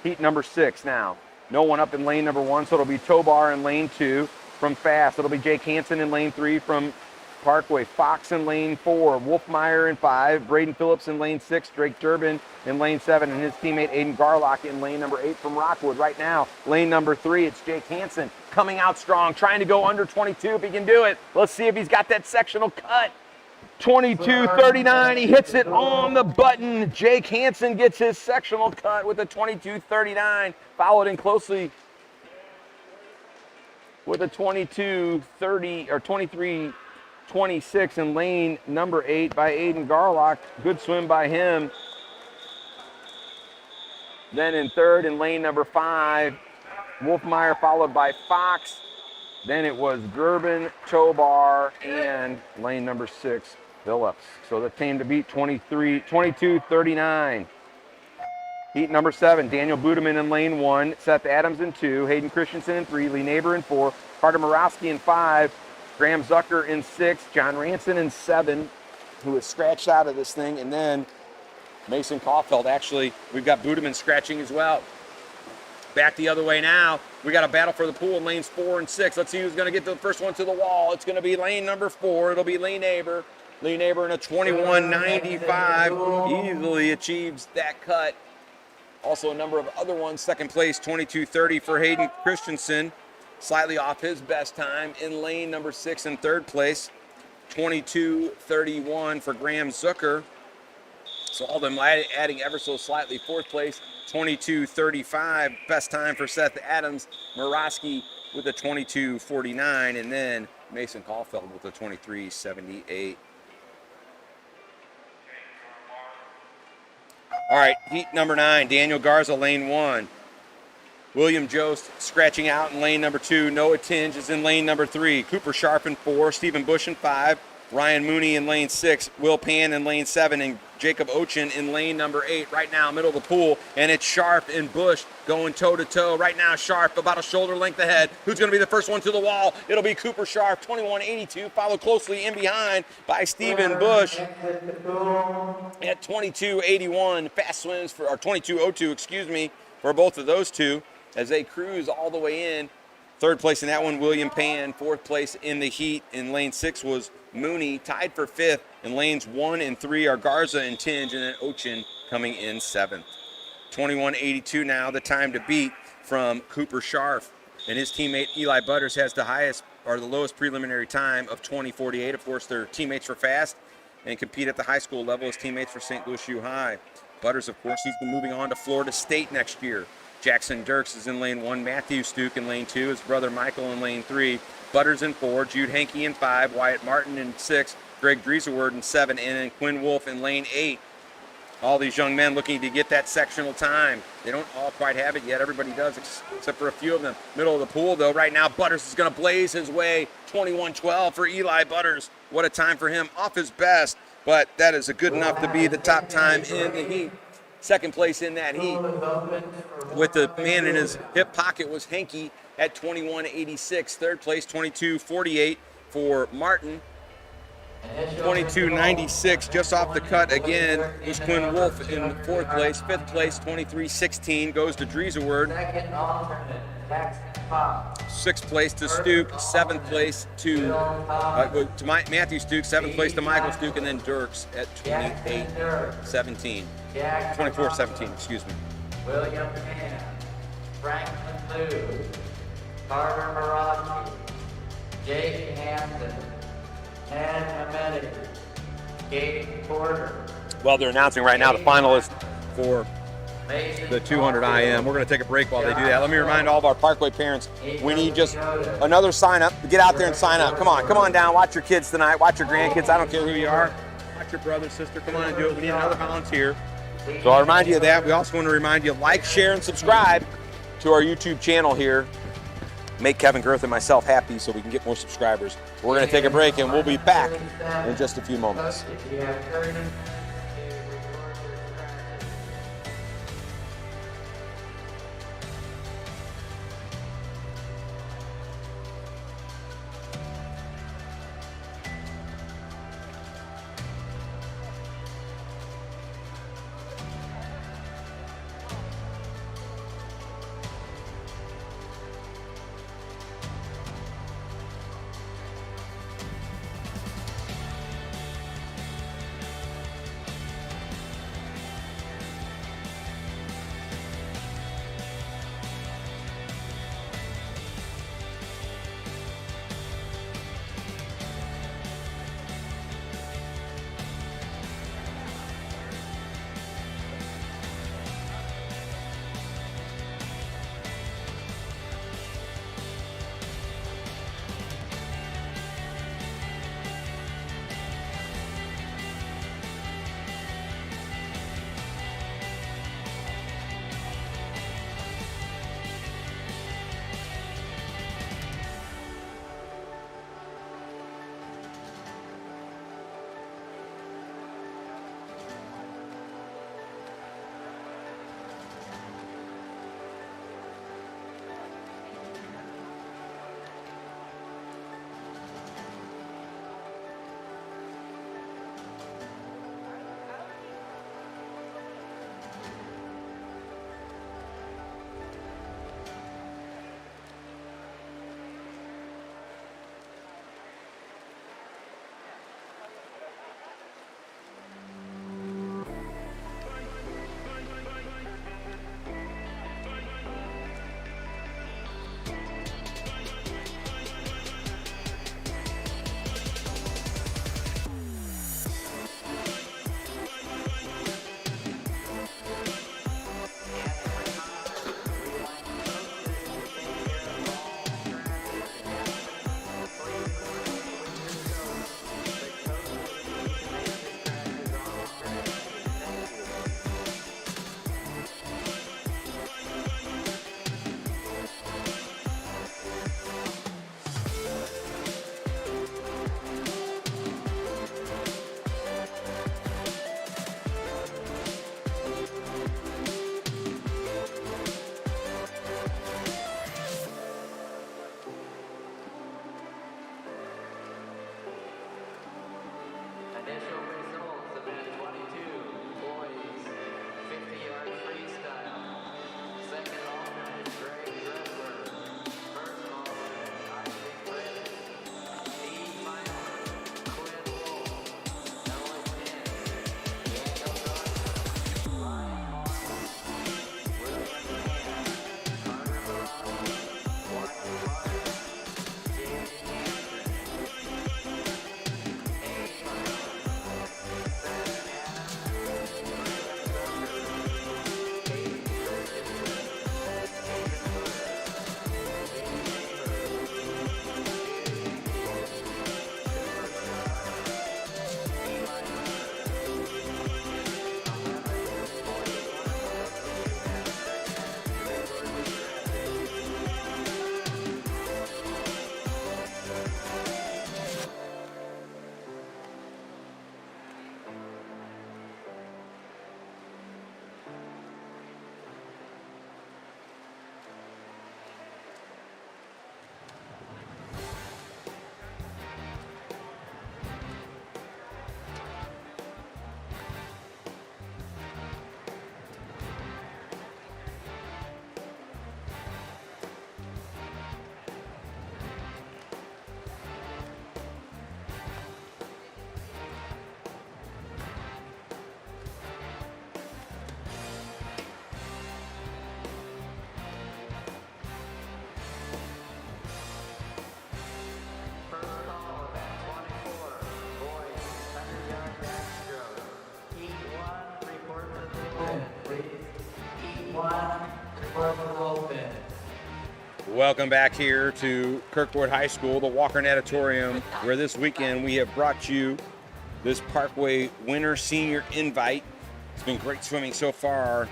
Heat number 6 now. No one up in lane number 1, so it'll be Tobar in lane 2 from Fast. It'll be Jake Hansen in lane 3 from Parkway. Fox in lane 4. Wolfmeyer in 5. Braden Phillips in lane 6. Drake Durbin in lane 7. And his teammate Aiden Garlock in lane number 8 from Rockwood. Right now, lane number 3, it's Jake Hansen coming out strong, trying to go under 22 if he can do it. Let's see if he's got that sectional cut. 22:39, he hits it on the button. Jake Hansen gets his sectional cut with a 22:39, followed in closely with a 22:30 or 23:26 in lane number 8 by Aiden Garlock. Good swim by him. Then in third in lane number 5, Wolfmeyer followed by Fox. Then it was Durbin, Tobar, and lane number 6, Phillips. So the team to beat 22:39. Heat number 7, Daniel Budeman in lane 1, Seth Adams in 2, Hayden Christensen in 3, Lee Neighbor in 4, Carter Morowski in 5, Graham Zucker in 6, John Ranson in 7, who was scratched out of this thing, and then Mason Caulfield. Actually, we've got Budeman scratching as well. Back the other way now. We got a battle for the pool in lanes 4 and 6. Let's see who's going to get the first one to the wall. It's going to be lane number 4. It'll be Lee Neighbor. Lee Neighbor in a 21:95 easily achieves that cut. Also a number of other ones. Second place, 22:30 for Hayden Christensen. Slightly off his best time in lane number 6 in third place. 22:31 for Graham Zucker. So all of them adding ever so slightly. Fourth place, 22:35. Best time for Seth Adams. Morosky with a 22:49. And then Mason Caulfield with a 23:78. All right, heat number 9, Daniel Garza, lane 1. William Jost scratching out in lane number 2. Noah Tinge is in lane number 3. Cooper Sharp in 4. Stephen Bush in 5. Ryan Mooney in lane 6. Will Pan in lane 7. And Jacob Ochin in lane number 8. Right now, middle of the pool. And it's Sharp and Bush going toe-to-toe. Right now, Sharp about a shoulder length ahead. Who's going to be the first one to the wall? It'll be Cooper Sharp, 21:82. Followed closely in behind by Stephen Bush at 22:81. Fast swims for, or 22:02, excuse me, for both of those two as they cruise all the way in. Third place in that one, William Pan. Fourth place in the heat in lane 6 was Mooney. Tied for 5th in lanes 1 and 3 are Garza and Tinge, and then Ochin coming in 7th. 21:82 now, the time to beat from Cooper Sharp. And his teammate Eli Butters has the highest or the lowest preliminary time of 20:48. Of course, they're teammates for Fast and compete at the high school level as teammates for St. Louis U High. Butters, of course, he's been moving on to Florida State next year. Jackson Dirks is in lane 1. Matthew Stuke in lane 2. His brother Michael in lane 3. Butters in 4. Jude Hankey in 5. Wyatt Martin in 6. Greg Drieselword in 7. And then Quinn Wolf in lane 8. All these young men looking to get that sectional time. They don't all quite have it yet. Everybody does, except for a few of them. Middle of the pool, though, right now, Butters is going to blaze his way. 21:12 for Eli Butters. What a time for him. Off his best, but that is a good enough to be the top time in the heat. Second place in that heat Pool is open for with the warm-up man in his activities. hip pocket was Henke at 21.86. Third place, 22.48 for Martin. Initial 22.96 just off the cut again was Quinn Wolf in fourth place. Fifth place, 23.16 goes to Drieseward. Second alternate, Jackson Pop. Sixth place to Stuke. Seventh place to Matthew Stuke. Seventh place to Michael Stuke, and then Dirks at 28.17. 24.17, excuse me. William Mann, Franklin Liu, Carter Marachi, Jake Hampton, Ann Hamedi, Gabe Porter, Well, they're announcing right now the finalists for Mason the 200 IM. We're going to take a break while they do that. Let me remind all of our Parkway parents, we need just another sign up. Get out there and sign up. Come on down. Watch your kids tonight. Watch your grandkids. I don't care who you are. Watch your brother, sister. Come on and do it. We need another volunteer. So I'll remind you of that. We also want to remind you, like, share, and subscribe to our YouTube channel here. Make Kevin Girth and myself happy so we can get more subscribers. We're going to take a break, and we'll be back in just a few moments. If you have 30 minutes to record your practice. report to the bullpen. Welcome back here to Kirkwood High School, the Walker Natatorium, where this weekend we have brought you this Parkway Winter Senior Invite. It's been great swimming so far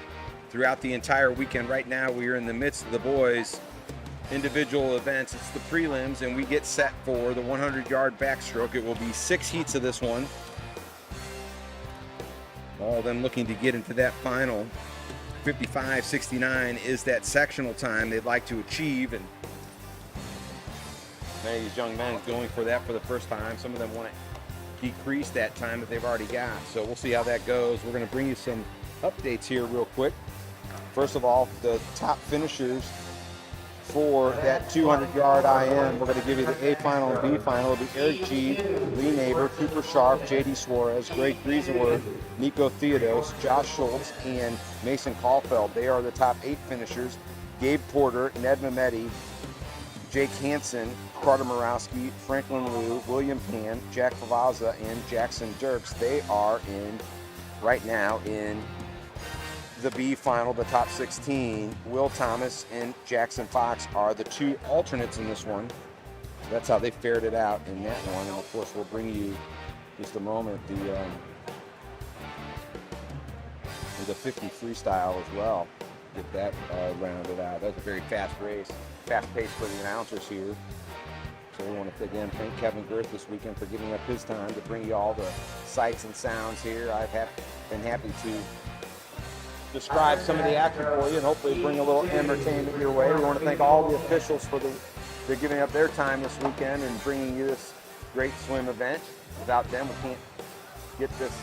throughout the entire weekend. Right now we are in the midst of the boys' individual events. It's the prelims, and we get set for the 100-yard backstroke. It will be 6 heats of this one. All of them looking to get into that final. 55.69 is that sectional time they'd like to achieve, and many of these young men going for that for the first time. Some of them want to decrease that time that they've already got, so we'll see how that goes. We're going to bring you some updates here real quick. First of all, the top finishers for that 200-yard IM, we're going to give you the A final and B final. It'll be Eric G, Lee Neighbor, Cooper Sharp, J.D. Suarez, Greg Griesenworth, Nico Theodos, Josh Schultz, and Mason Caulfeld. They are the top 8 finishers. Gabe Porter, Ned Mehmeti, Jake Hansen, Carter Morawski, Franklin Liu, William Pan, Jack Favazza, and Jackson Dirks. They are right now in the B final, the top 16. Will Thomas and Jackson Fox are the 2 alternates in this one. That's how they fared it out in that one. And of course, we'll bring you just a moment the 50 freestyle as well. Get that rounded out. That's a very fast race, fast pace for the announcers here. So we want to again thank Kevin Girth this weekend for giving up his time to bring you all the sights and sounds here. I've been happy to describe some of the action for you and hopefully bring a little entertainment your way. We want to thank all the officials for giving up their time this weekend and bringing you this great swim event. Without them, we can't get this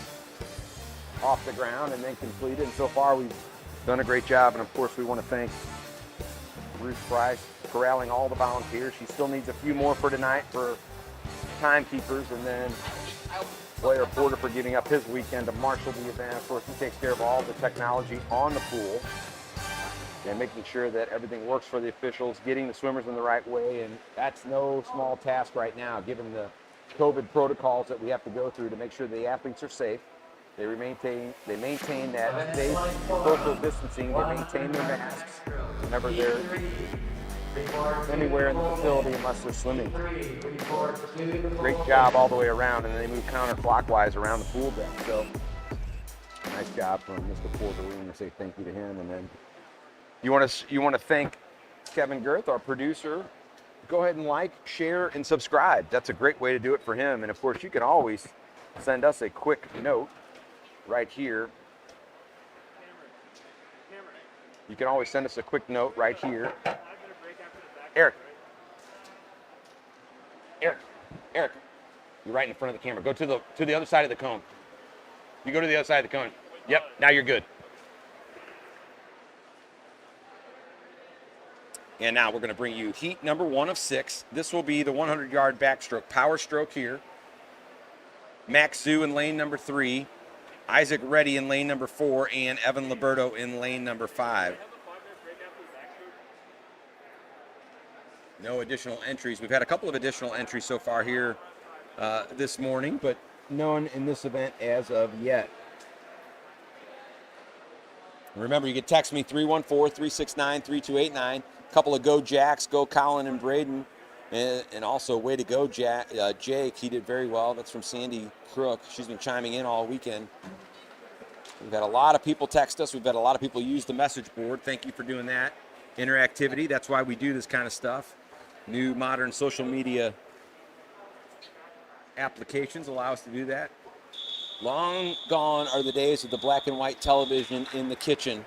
off the ground and then completed. And so far, we've done a great job. And of course, we want to thank Ruth Price corralling all the volunteers. She still needs a few more for tonight for timekeepers, and then Blair Porter for giving up his weekend to marshal the event. Of course, he takes care of all the technology on the pool and making sure that everything works for the officials, getting the swimmers in the right way, and that's no small task right now, given the COVID protocols that we have to go through to make sure the athletes are safe. They maintain that safe social distancing. They maintain their masks whenever they're anywhere in the facility unless they're swimming. Great job all the way around, and then they move counterclockwise around the pool deck. So nice job from Mr. Porter. We want to say thank you to him. And then you want to thank Kevin Girth, our producer. Go ahead and like, share, and subscribe. That's a great way to do it for him. And of course, you can always send us a quick note right here. You can always send us a quick note right here. Eric, you're right in front of the camera. Go to the other side of the cone. You go to the other side of the cone. Yep, now you're good. And now we're going to bring you heat number 1 of 6. This will be the 100-yard backstroke. Power stroke here. Max Zhu in lane number 3. Isaac Reddy in lane number 4. And Evan Liberto in lane number 5. No additional entries. We've had a couple of additional entries so far here this morning, but none in this event as of yet. Remember, you can text me 314-369-3289. A couple of Go Jacks, Go Colin and Braden, and also way to go Jake. He did very well. That's from Sandy Crook. She's been chiming in all weekend. We've had a lot of people text us. We've had a lot of people use the message board. Thank you for doing that. Interactivity, that's why we do this kind of stuff. New modern social media applications allow us to do that. Long gone are the days of the black and white television in the kitchen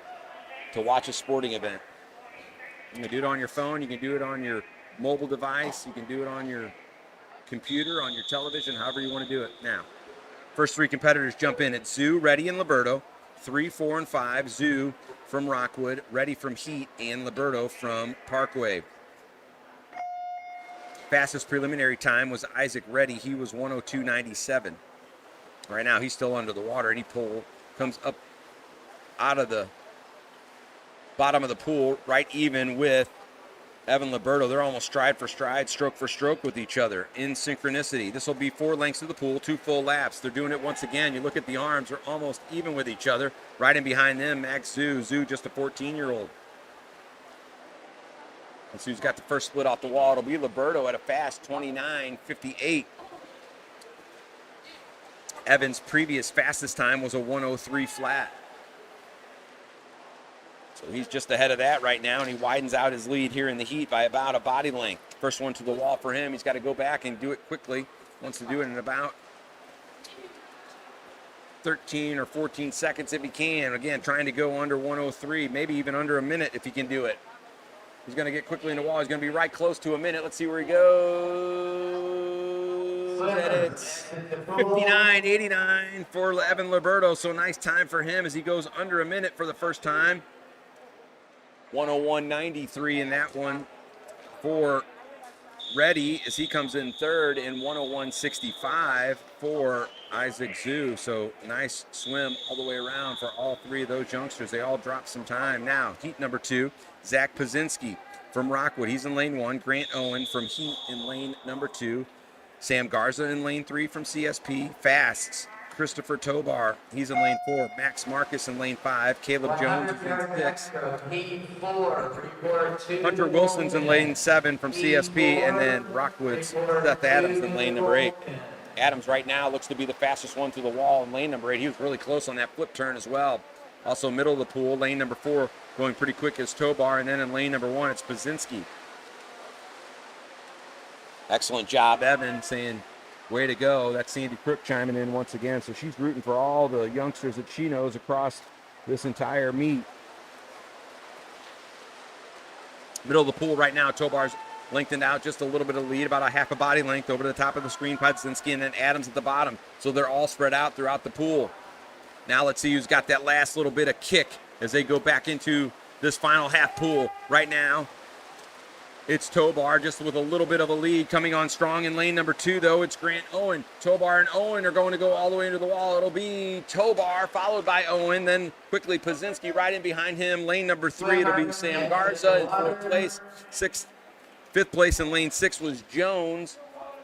to watch a sporting event. You can do it on your phone. You can do it on your mobile device. You can do it on your computer, on your television, however you want to do it. Now, first 3 competitors jump in. It's Zhu, Reddy, and Liberto. 3, 4, and 5. Zhu from Rockwood, Reddy from Heat, and Liberto from Parkway. Fastest preliminary time was Isaac Reddy. He was 102.97. Right now, he's still under the water, and he comes up out of the bottom of the pool, right even with Evan Liberto. They're almost stride for stride, stroke for stroke with each other in synchronicity. This will be 4 lengths of the pool, 2 full laps. They're doing it once again. You look at the arms, they're almost even with each other. Right in behind them, Max Zhu. Zhu, just a 14-year-old. And so he's got the first split off the wall. It'll be Liberto at a fast 29.58. Evans' previous fastest time was a 103 flat. So he's just ahead of that right now, and he widens out his lead here in the heat by about a body length. First one to the wall for him. He's got to go back and do it quickly. Wants to do it in about 13 or 14 seconds if he can. Again, trying to go under 103, maybe even under a minute if he can do it. He's going to get quickly in the wall. He's going to be right close to a minute. Let's see where he goes. And it's 59.89 for Evan Liberto. So nice time for him as he goes under a minute for the first time. 101.93 in that one for Reddy as he comes in third, and 101.65 for Isaac Zhu. So nice swim all the way around for all three of those youngsters. They all dropped some time. Now, heat number 2, Zach Pazinski from Rockwood. He's in lane 1. Grant Owen from Heat in lane number 2. Sam Garza in lane 3 from CSP. Fasts, Christopher Tobar, he's in lane 4. Max Marcus in lane 5. Caleb Jones is in 6. Hunter Wilson's in lane 7 from CSP, and then Rockwood's Seth Adams in lane number 8. Adams right now looks to be the fastest one through the wall in lane number 8. He was really close on that flip turn as well. Also middle of the pool, lane number 4 going pretty quick is Tobar, and then in lane number 1 it's Pazinski. Excellent job, Evan, saying way to go. That's Sandy Crook chiming in once again. So she's rooting for all the youngsters that she knows across this entire meet. Middle of the pool right now, Tobar's lengthened out just a little bit of lead, about a half a body length over to the top of the screen, Pazinski, and then Adams at the bottom. So they're all spread out throughout the pool. Now let's see who's got that last little bit of kick as they go back into this final half pool. Right now, it's Tobar just with a little bit of a lead coming on strong in lane number 2, though. It's Grant Owen. Tobar and Owen are going to go all the way into the wall. It'll be Tobar followed by Owen. Then quickly Pazinski right in behind him. Lane number 3, it'll be Sam Garza in 4th place. 5th place in lane 6 was Jones.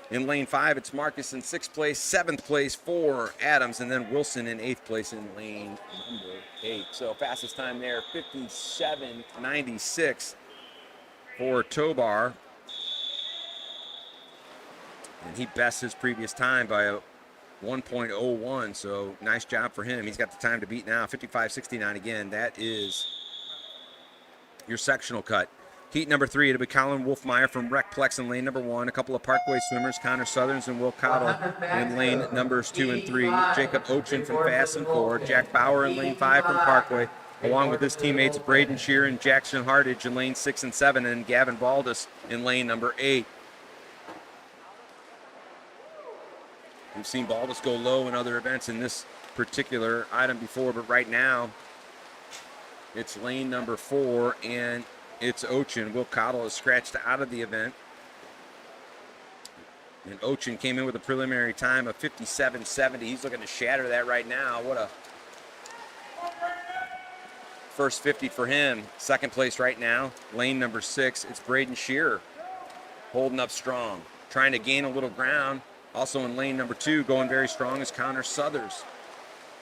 In lane 5, it's Marcus in 6th place. 7th place for Adams. And then Wilson in 8th place in lane number 8. So fastest time there, 57.96. For Tobar, and he bests his previous time by a 1.01, so nice job for him. He's got the time to beat now, 55.69 again. That is your sectional cut. Heat number 3, it'll be Colin Wolfmeyer from Recplex in lane number 1. A couple of Parkway swimmers, Connor Southerns and Will Cottle in lane numbers 2 and 3. Jacob Ochin from Fast and 4. Jack Bauer in lane 5 from Parkway, along with his teammates Braden Shear and Jackson Hardage in lane 6 and 7, and Gavin Baldus in lane number 8. We've seen Baldus go low in other events in this particular item before, but right now it's lane number 4, and it's Ochin. Will Cottle is scratched out of the event. And Ochin came in with a preliminary time of 57.70. He's looking to shatter that right now. What a first 50 for him. 2nd place right now, lane number 6. It's Braden Shearer holding up strong, trying to gain a little ground. Also in lane number 2, going very strong, is Connor Southers.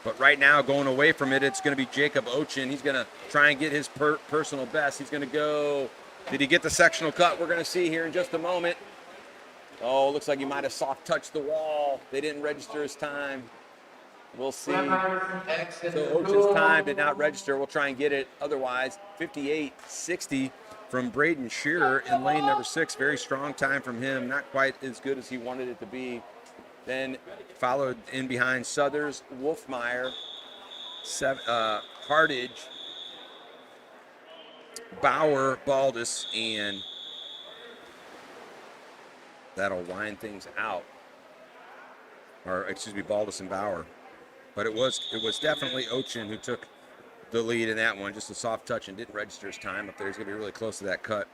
But right now, going away from it, it's going to be Jacob Ochin. He's going to try and get his personal best. He's going to go. Did he get the sectional cut? We're going to see here in just a moment. Oh, looks like he might have soft touched the wall. They didn't register his time. We'll see. So Ochin's time did not register. We'll try and get it otherwise. 58.60 from Braden Shearer in lane number 6. Very strong time from him. Not quite as good as he wanted it to be. Then followed in behind Southers, Wolfmeyer, Hardage, Bauer, Baldus, and that'll wind things out. Or excuse me, Baldus and Bauer. But it was definitely Ochin who took the lead in that one. Just a soft touch and didn't register his time up there. He's going to be really close to that cut.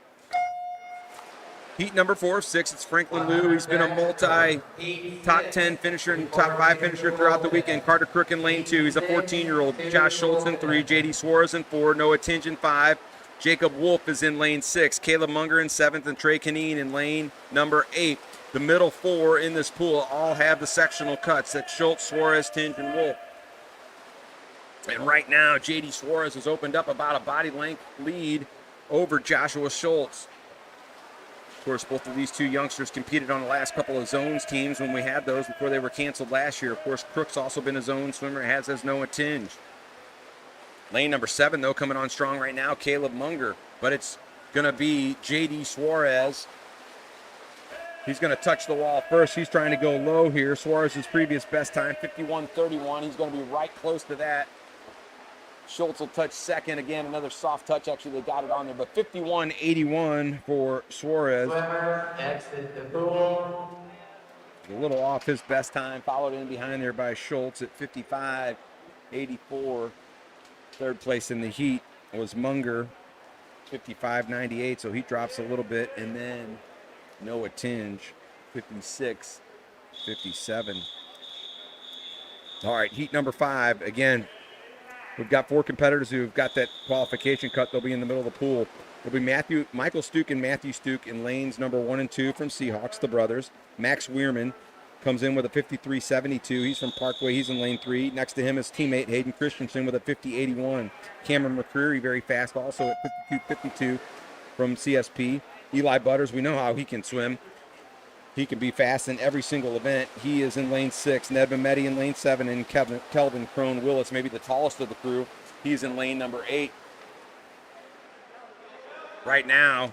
Heat number 4 of 6, it's Franklin Liu. He's been a multi-top 10 finisher and top 5 finisher throughout the weekend. Carter Crook in lane 2. He's a 14-year-old. Josh Schultz in 3. J.D. Suarez in 4. Noah Tinge in 5. Jacob Wolf is in lane 6. Caleb Munger in 7th. And Trey Canine in lane number 8. The middle 4 in this pool all have the sectional cuts. That's Schultz, Suarez, Tinge, and Wolf. And right now, J.D. Suarez has opened up about a body length lead over Joshua Schultz. course, both of these two youngsters competed on the last couple of zones teams when we had those before they were canceled last year. Of course, Crook's also been a zone swimmer, as has Noah Tinge. Lane number 7, though, coming on strong right now, Caleb Munger. But it's going to be J.D. Suarez. He's going to touch the wall first. He's trying to go low here. Suarez's previous best time, 51:31. He's going to be right close to that. Schultz will touch second. Again, another soft touch. Actually, they got it on there. But 51:81 for Suarez. Swimmer, exit the pool. A little off his best time. Followed in behind there by Schultz at 55:84. Third place in the heat was Munger, 55:98. So he drops a little bit. And then Noah Tinge, 56:57. All right, heat number 5. Again, we've got 4 competitors who've got that qualification cut. They'll be in the middle of the pool. It'll be Michael Stuke and Matthew Stuke in lanes number 1 and 2 from Seahawks, the brothers. Max Weirman comes in with a 53:72. He's from Parkway. He's in lane 3. Next to him is teammate Hayden Christensen with a 50:81. Cameron McCreary, very fast, also at 52:52 from CSP. Eli Butters, we know how he can swim. He can be fast in every single event. He is in lane 6. Ned Mehmeti in lane 7. And Kelvin Crone Willis, maybe the tallest of the crew. He's in lane number 8. Right now,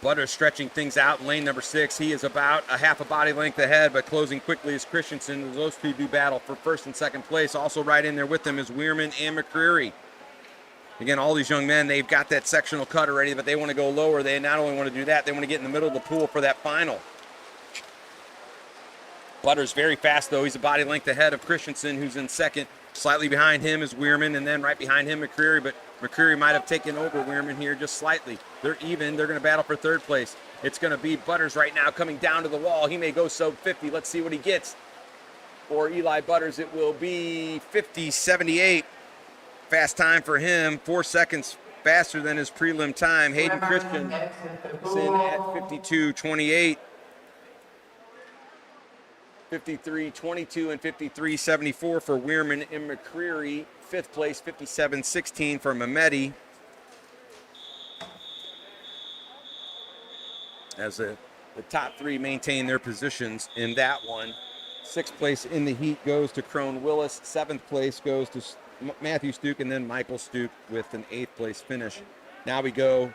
Butters stretching things out in lane number 6. He is about a half a body length ahead, but closing quickly is Christensen. Those two do battle for first and second place. Also right in there with them is Weirman and McCreary. Again, all these young men, they've got that sectional cut already, but they want to go lower. They not only want to do that, they want to get in the middle of the pool for that final. Butters very fast, though. He's a body length ahead of Christensen, who's in second. Slightly behind him is Weirman, and then right behind him, McCreary. But McCreary might have taken over Weirman here just slightly. They're even. They're going to battle for third place. It's going to be Butters right now coming down to the wall. He may go sub 50. Let's see what he gets. For Eli Butters, it will be 50:78. Fast time for him. 4 seconds faster than his prelim time. Hayden Christian is in at 52:28. 53:22 and 53:74 for Weirman and McCreary. 5th place, 57:16 for Mehmeti. As the top 3 maintain their positions in that one. 6th place in the heat goes to Crone Willis. 7th place goes to Matthew Stuke, and then Michael Stuke with an 8th place finish. Now we go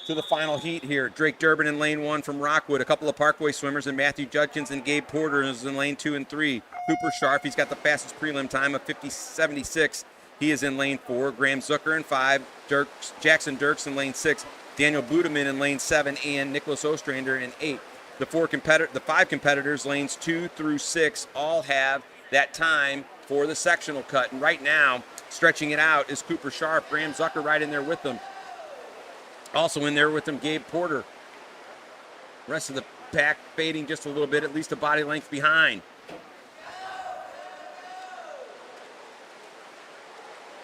to the final heat here. Drake Durbin in lane 1 from Rockwood. A couple of Parkway swimmers, and Matthew Judkins and Gabe Porter is in lane 2 and 3. Cooper Sharp, he's got the fastest prelim time of 50:76. He is in lane 4. Graham Zucker in 5. Jackson Dirks in lane 6. Daniel Budeman in lane 7, and Nicholas Ostrander in 8. The 5 competitors, lanes 2 through 6, all have that time for the sectional cut. And right now, stretching it out is Cooper Sharp. Graham Zucker right in there with them. Also in there with them, Gabe Porter. Rest of the pack fading just a little bit, at least a body length behind.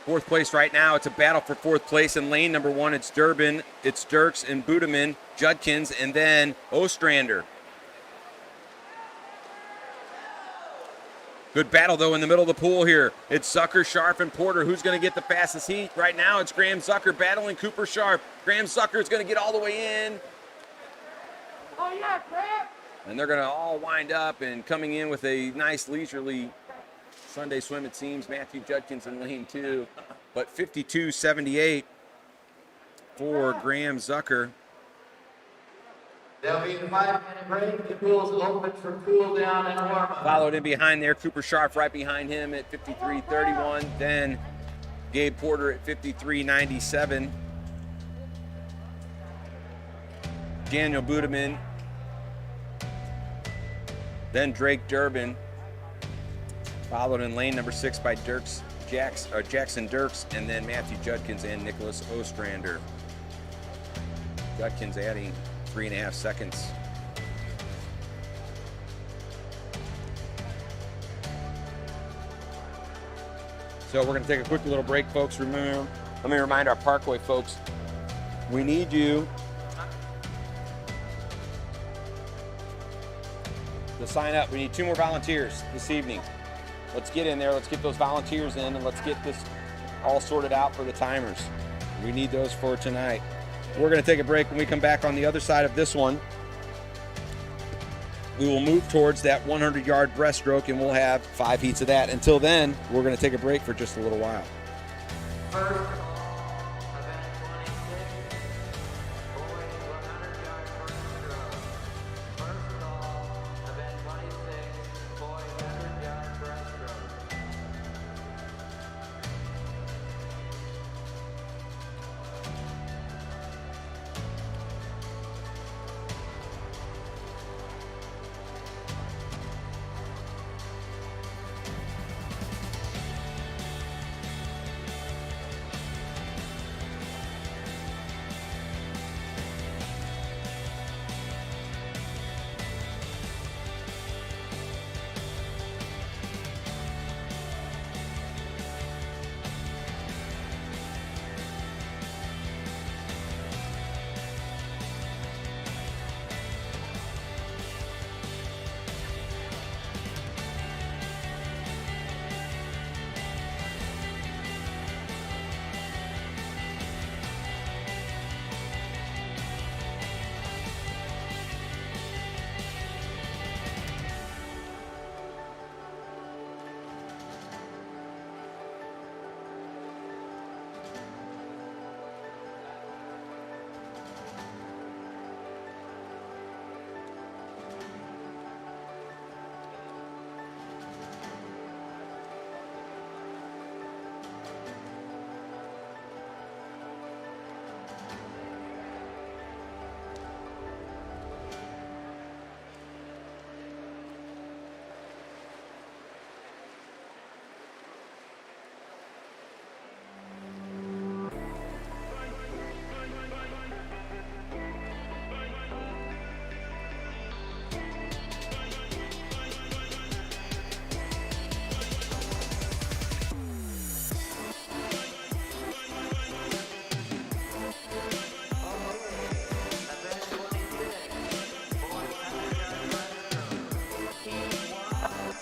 4th place right now. It's a battle for 4th place. In lane number 1, it's Durbin, it's Dirks and Budeman, Judkins, and then Ostrander. Good battle, though, in the middle of the pool here. It's Zucker, Sharp, and Porter. Who's going to get the fastest heat? Right now, it's Graham Zucker battling Cooper Sharp. Graham Zucker is going to get all the way in. Oh, yeah, Graham! And they're going to all wind up and coming in with a nice leisurely Sunday swim, it seems. Matthew Judkins in lane 2. But 52:78 for Graham Zucker. There'll be a 5-minute break. The pool's open for cool down and warm up. Followed in behind there, Cooper Sharp right behind him at 53:31. Then Gabe Porter at 53:97. Daniel Budeman. Then Drake Durbin. Followed in lane number 6 by Jackson Dirks, and then Matthew Judkins and Nicholas Ostrander. Judkins adding 3.5 seconds. So we're going to take a quick little break, folks. Let me remind our Parkway folks, we need you to sign up. We need 2 more volunteers this evening. Let's get in there. Let's get those volunteers in, and let's get this all sorted out for the timers. We need those for tonight. We're going to take a break. When we come back on the other side of this one, we will move towards that 100-yard breaststroke, and we'll have 5 heats of that. Until then, we're going to take a break for just a little while. First of all, event 26, boys 100-yard breaststroke. First of all, event 26, boys 100-yard breaststroke.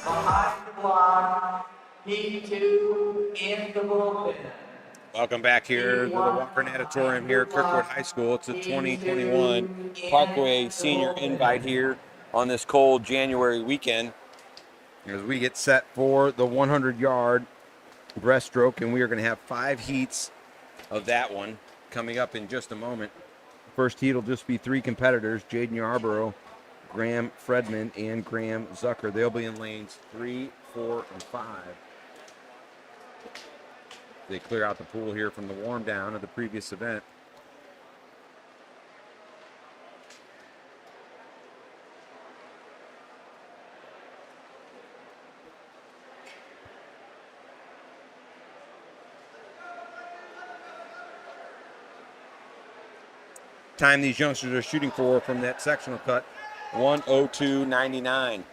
Behind the block, Heat 2 in the bullpen. Welcome back here to the Walker Natatorium here at Kirkwood High School. It's a 2021 Parkway Senior Invite here on this cold January weekend as we get set for the 100-yard breaststroke, and we are going to have 5 heats of that one coming up in just a moment. First heat will just be 3 competitors, Jaden Yarborough, Graham Fredman, and Graham Zucker. They'll be in lanes 3, 4, and 5. They clear out the pool here from the warm down of the previous event. Time these youngsters are shooting for from that sectional cut, 1:02.99.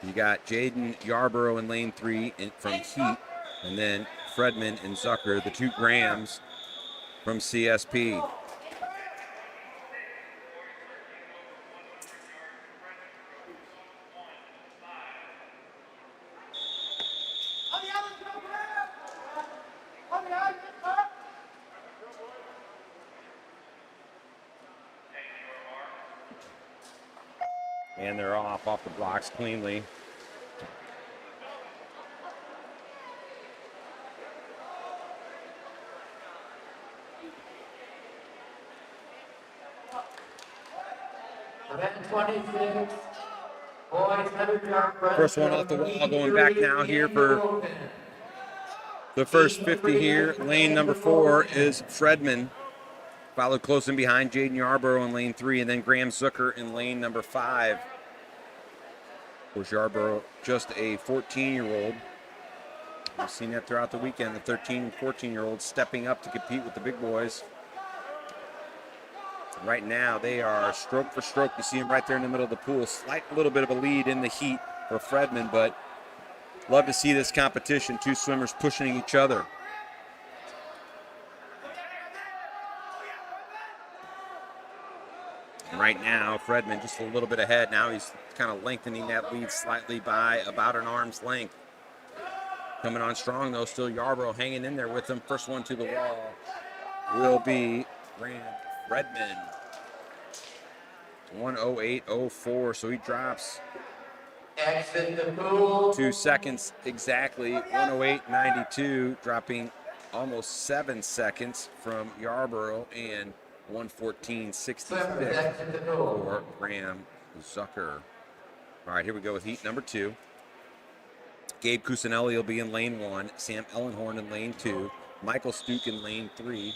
You got Jaden Yarborough in lane 3 from Heat, and then Fredman and Zucker, the 2 Grahams from CSP. And they're off the blocks cleanly. Event 26, boys 100-yard breaststroke. First one off the wall, going back now here for the first 50 here. Lane number 4 is Fredman, followed close in behind Jaden Yarborough in lane 3, and then Graham Zucker in lane number 5. Of course, Yarborough, just a 14-year-old. We've seen that throughout the weekend, the 13 and 14-year-olds stepping up to compete with the big boys. Right now, they are stroke for stroke. You see them right there in the middle of the pool. Slight little bit of a lead in the heat for Fredman, but love to see this competition. 2 swimmers pushing each other. Right now, Fredman just a little bit ahead. Now he's kind of lengthening that lead slightly by about an arm's length. Coming on strong, though, still Yarborough hanging in there with them. First one to the wall will be Grant Redmond. 1:08.04, so he drops Exit the pool. 2 seconds exactly. 1:08.92, dropping almost 7 seconds from Yarborough, and 1:14.66 Swimmers, exit the pool. for Graham Zucker. All right, here we go with heat number 2. Gabe Cusinelli will be in lane 1, Sam Ellenhorn in lane 2, Michael Stuke in lane 3,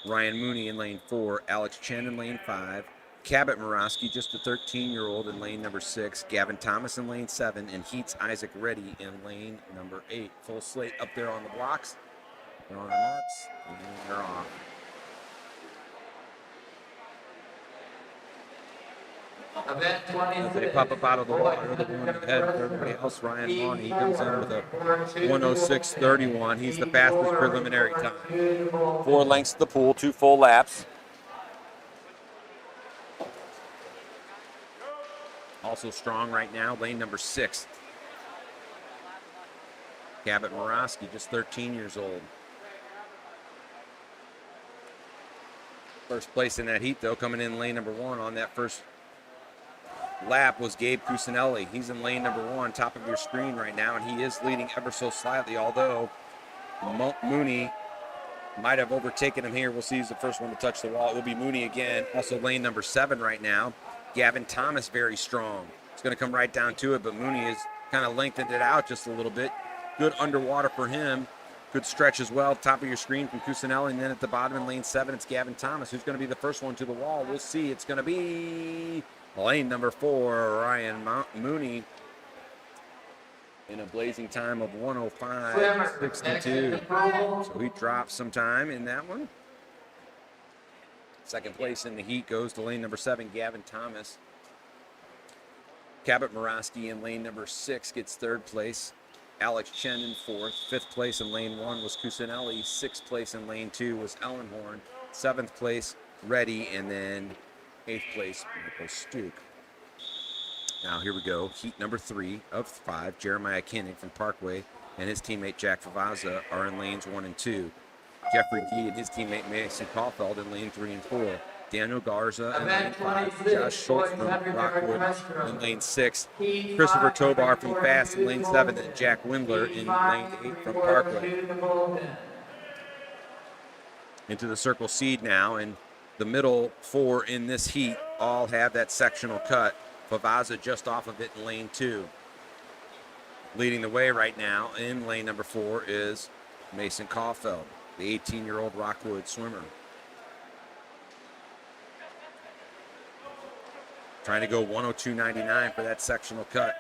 Ryan Mooney in lane 4, Alex Chen in lane 5, Cabot Morosky, just a 13-year-old, in lane number 6, Gavin Thomas in lane 7, and Heats Isaac Reddy in lane number 8. Full slate up there on the blocks. They're on their marks, and they're off. Event 26. As they pop up out of the water, they're going ahead for everybody else. Ryan Mauney comes in with a 1:06.31. He's the fastest preliminary time. 4 lengths to the pool, 2 full laps. Also strong right now, lane number 6. Cabot Morosky, just 13 years old. First place in that heat, though, coming in lane number 1 on that first lap was Gabe Cusinelli. He's in lane number 1, top of your screen right now, and he is leading ever so slightly, although Mooney might have overtaken him here. We'll see who's the first one to touch the wall. It will be Mooney again, also lane number 7 right now. Gavin Thomas very strong. It's going to come right down to it, but Mooney has kind of lengthened it out just a little bit. Good underwater for him. Good stretch as well. Top of your screen from Cusinelli, and then at the bottom in lane 7, it's Gavin Thomas, who's going to be the first one to the wall. We'll see. It's going to be lane number 4, Ryan Mooney, in a blazing time of 1:05.62. So he drops some time in that one. Second place in the heat goes to lane number 7, Gavin Thomas. Cabot Morosky in lane number 6 gets 3rd place. Alex Chen in 4th. 5th place in lane 1 was Cusinelli. 6th place in lane 2 was Ellenhorn. 7th place, Reddy, and then 8th place, Michael Stuke. Now here we go. Heat number 3 of 5. Jeremiah Kinnick from Parkway and his teammate Jack Favazza are in lanes 1 and 2. Jeffrey Key and his teammate Mason Caulfield in lane 3 and 4. Daniel Garza in lane 5. Josh Schultz from Rockwood in lane 6. Christopher Tobar from Fast in lane 7. And Jack Windler in lane 8 from Parkway. Into the circle seed now, and the middle 4 in this heat all have that sectional cut. Favazza just off of it in lane 2. Leading the way right now in lane number 4 is Mason Caulfield, the 18-year-old Rockwood swimmer. Trying to go 1:02.99 for that sectional cut.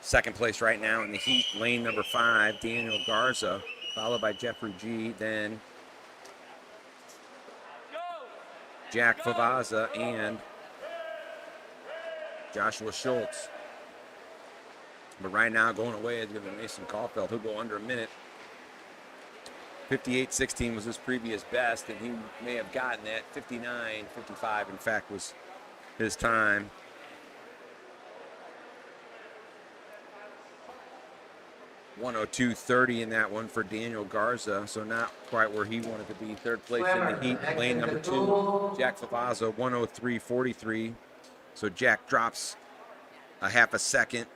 Second place right now in the heat, lane number 5, Daniel Garza, followed by Jeffrey G, then Jack Favazza and Joshua Schultz. But right now, going away is going to be Mason Caulfield. He'll go under a minute. 58.16 was his previous best, and he may have gotten that. 59.55, in fact, was his time. .102.30 in that one for Daniel Garza, so not quite where he wanted to be. 3rd place in the heat, lane number 2, Jack Favazza, 103.43. So Jack drops a half a second,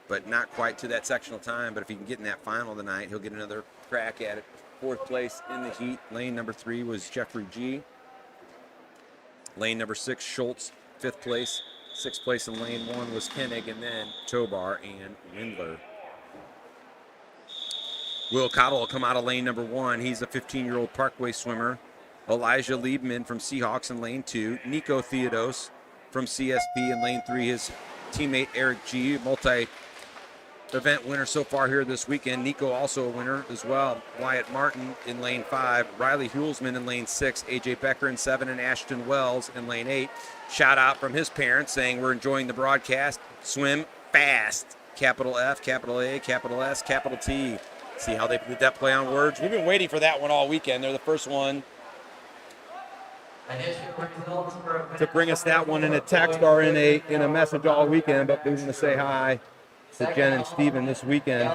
but not quite to that sectional time. But if he can get in that final tonight, he'll get another crack at it. 4th place in the heat, lane number 3 was Jeffrey G. Lane number 6, Schultz, 5th place. 6th place in lane 1 was Koenig, and then Tobar and Windler. Will Cottle will come out of lane number 1. He's a 15-year-old Parkway swimmer. Elijah Liebman from Seahawks in lane 2. Nico Theodos from CSP in lane 3. His teammate Eric G, multi-event winner so far here this weekend. Nico also a winner as well. Wyatt Martin in lane 5. Riley Hulsman in lane 6. AJ Becker in 7. And Ashton Wells in lane 8. Shout out from his parents saying we're enjoying the broadcast. Swim fast. Capital F, capital A, capital S, capital T. See how they did that play on words? We've been waiting for that one all weekend. They're the first one to bring us that one in a text or in a message all weekend, but we want to say hi to Jen and Steven this weekend.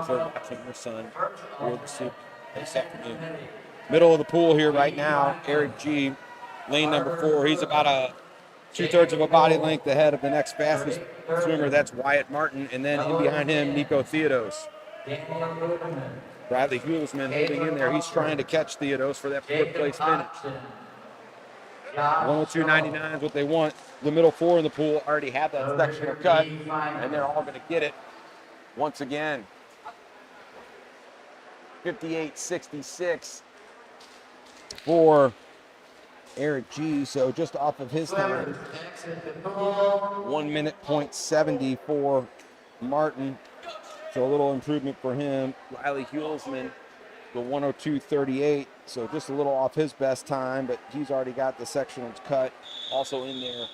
So watching her son board the soup this afternoon. Middle of the pool here right now, Eric G, lane number 4. He's about a 2/3 of a body length ahead of the next fastest swimmer. That's Wyatt Martin, and then in behind him, Nico Theodos. Bradley Hulsman holding in there. He's trying to catch Theodos for that 4th place finish. 102.99 is what they want. The middle 4 in the pool already have that sectional cut, and they're all going to get it once again. 58.66 for Eric G. So just off of his time. 1 minute .70 for Martin. So a little improvement for him. Riley Hulsman, the 102.38. So just a little off his best time, but he's already got the sectionals cut. Also in there,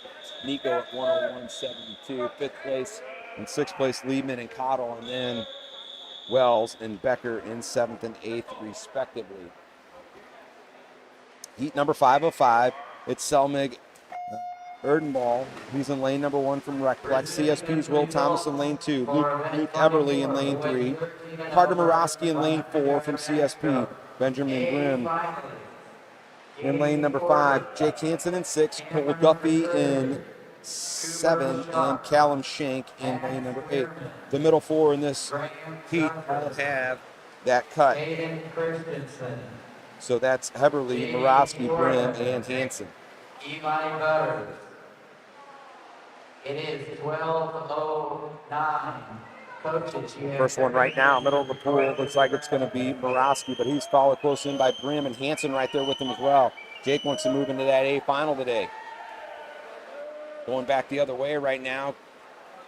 Nico at 101.72. 5th place and 6th place, Liebman and Cottle, and then Wells and Becker in 7th and 8th, respectively. Heat number 505. It's Selmig Erdenball. He's in lane number 1 from Recplex. CSP's Will Thomas in lane 2. Luke Everly in lane 3. Carter Morosky in lane 4 from CSP. Benjamin Grimm in lane number 5. Jake Hansen in 6. Cole Duffy in 7. And Callum Shank in lane number 8. The middle 4 in this heat will have that cut. So that's Heberly, Morosky, Grimm, and Hansen. Eli Butters. It is 12:09. Coaches, you have First one right now, middle of the pool. Looks like it's going to be Morosky, but he's followed close in by Grimm and Hansen right there with him as well. Jake wants to move into that A final today. Going back the other way right now.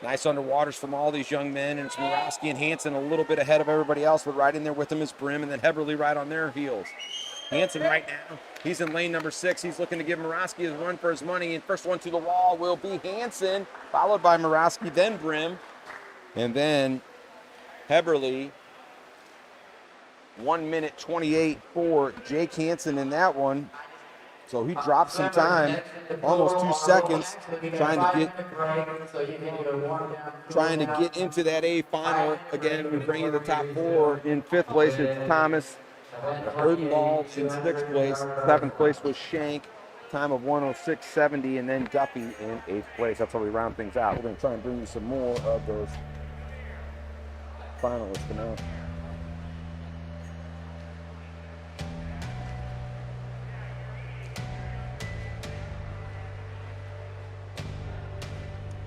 Nice underwaters from all these young men, and it's Morosky and Hansen a little bit ahead of everybody else, but right in there with him is Grimm, and then Heberly right on their heels. Hansen right now, he's in lane number 6. He's looking to give Morosky his run for his money, and first one to the wall will be Hansen, followed by Morosky, then Grimm, and then Heberly. 1 minute 28 for Jake Hansen in that one. So he dropped some time, almost 2 seconds, trying to get into that A final. Again, we bring you the top 4. In 5th place, it's Thomas Erdenball in 6th place. 7th place was Shank, time of 106.70, and then Duffy in 8th place. That's how we round things out. We're going to try and bring you some more of those finalists tonight.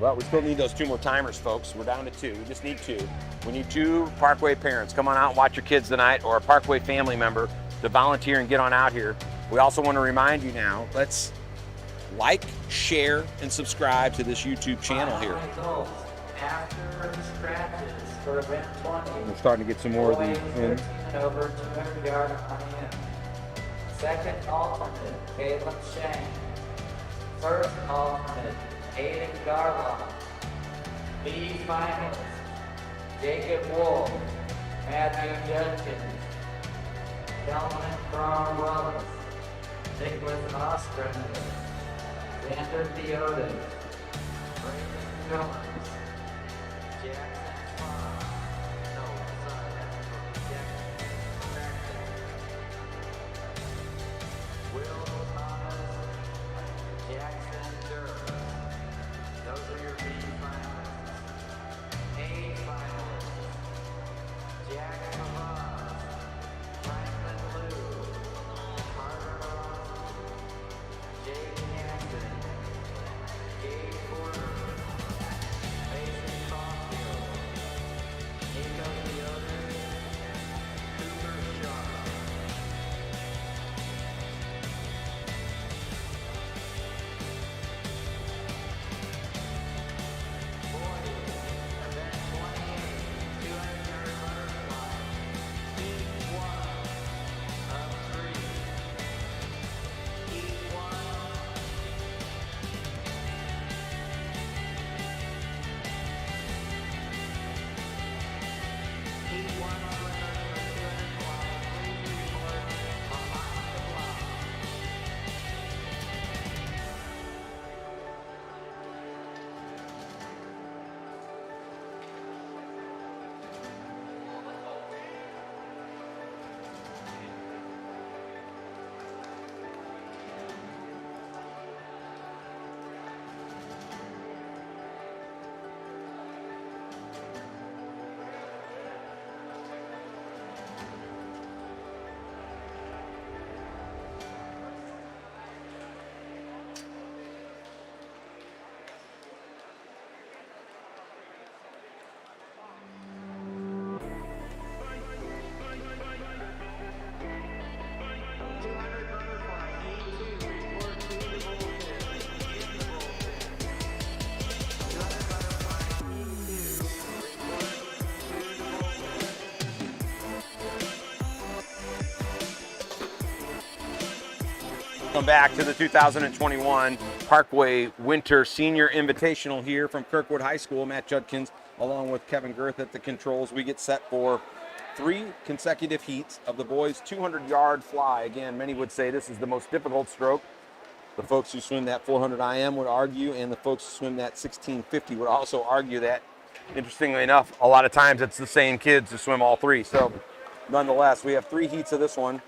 Well, we still need those 2 more timers, folks. We're down to 2. We just need 2. We need 2 Parkway parents. Come on out and watch your kids tonight, or a Parkway family member to volunteer and get on out here. We also want to remind you now, let's like, share, and subscribe to this YouTube channel here. After scratches for event 20. We're starting to get some more of these in. Over 200 yard on in. Second alternate, Caleb Shank. First alternate, Aiden Garlock. B finalist, Jacob Wolf, Matthew Judkins, Kelvin Cron-Willis, Nicholas Ostrander, Xander Theodos, Brandon Jones, Jackson Farr, Will Thomas, Jackson Durr. Those are your B finalists. A finalists, Jack Mavaz, Franklin Liu, Carter Ross, Jake Hansen, Gabe Porter, Welcome back to the 2021 Parkway Winter Senior Invitational here from Kirkwood High School. Matt Judkins along with Kevin Girth at the controls. We get set for 3 consecutive heats of the boys' 200-yard fly. Again, many would say this is the most difficult stroke. The folks who swim that 400 IM would argue, and the folks who swim that 1650 would also argue that. Interestingly enough, a lot of times it's the same kids who swim all 3. So nonetheless, we have 3 heats of this one.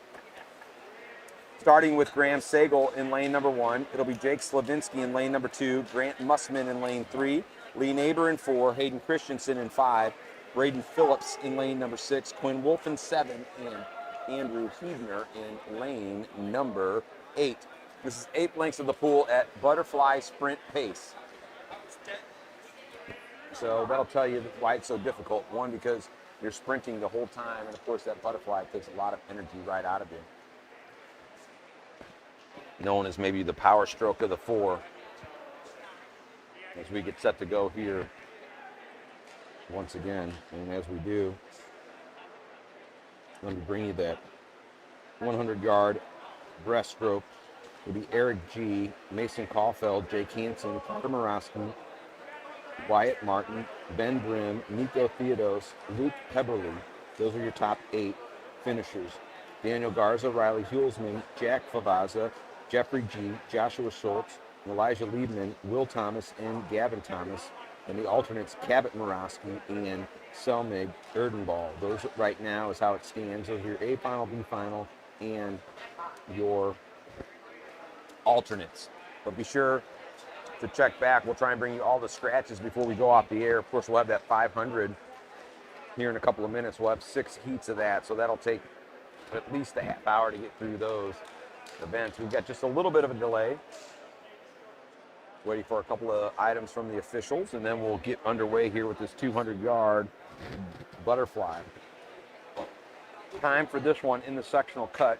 Starting with Graham Sagal in lane number 1. It'll be Jake Slavinsky in lane number 2, Grant Mussman in lane 3, Lee Neighbor in 4, Hayden Christensen in 5, Braden Phillips in lane number 6, Quinn Wolf in 7, and Andrew Huebner in lane number 8. This is 8 lengths of the pool at butterfly sprint pace. So that'll tell you why it's so difficult. 1, because you're sprinting the whole time, and of course that butterfly takes a lot of energy right out of you. Known as maybe the power stroke of the 4. As we get set to go here once again, and as we do, let me bring you that 100-yard breaststroke. It'll be Eric G., Mason Caulfield, Jake Hansen, Carter Morosky, Wyatt Martin, Ben Brim, Nico Theodos, Luke Heberly. Those are your top 8 finishers. Daniel Garza, Riley Hulsman, Jack Favazza, Jeffrey G., Joshua Schultz, Elijah Liebman, Will Thomas, and Gavin Thomas. And the alternates, Cabot Morosky and Selmig Erdenball. Those right now is how it stands. Those are your A final, B final, and your alternates. But be sure to check back. We'll try and bring you all the scratches before we go off the air. Of course, we'll have that 500 here in a couple of minutes. We'll have 6 heats of that, so that'll take at least a half hour to get through those events. We've got just a little bit of a delay. Waiting for a couple of items from the officials, and then we'll get underway here with this 200-yard butterfly. Time for this one in the sectional cut,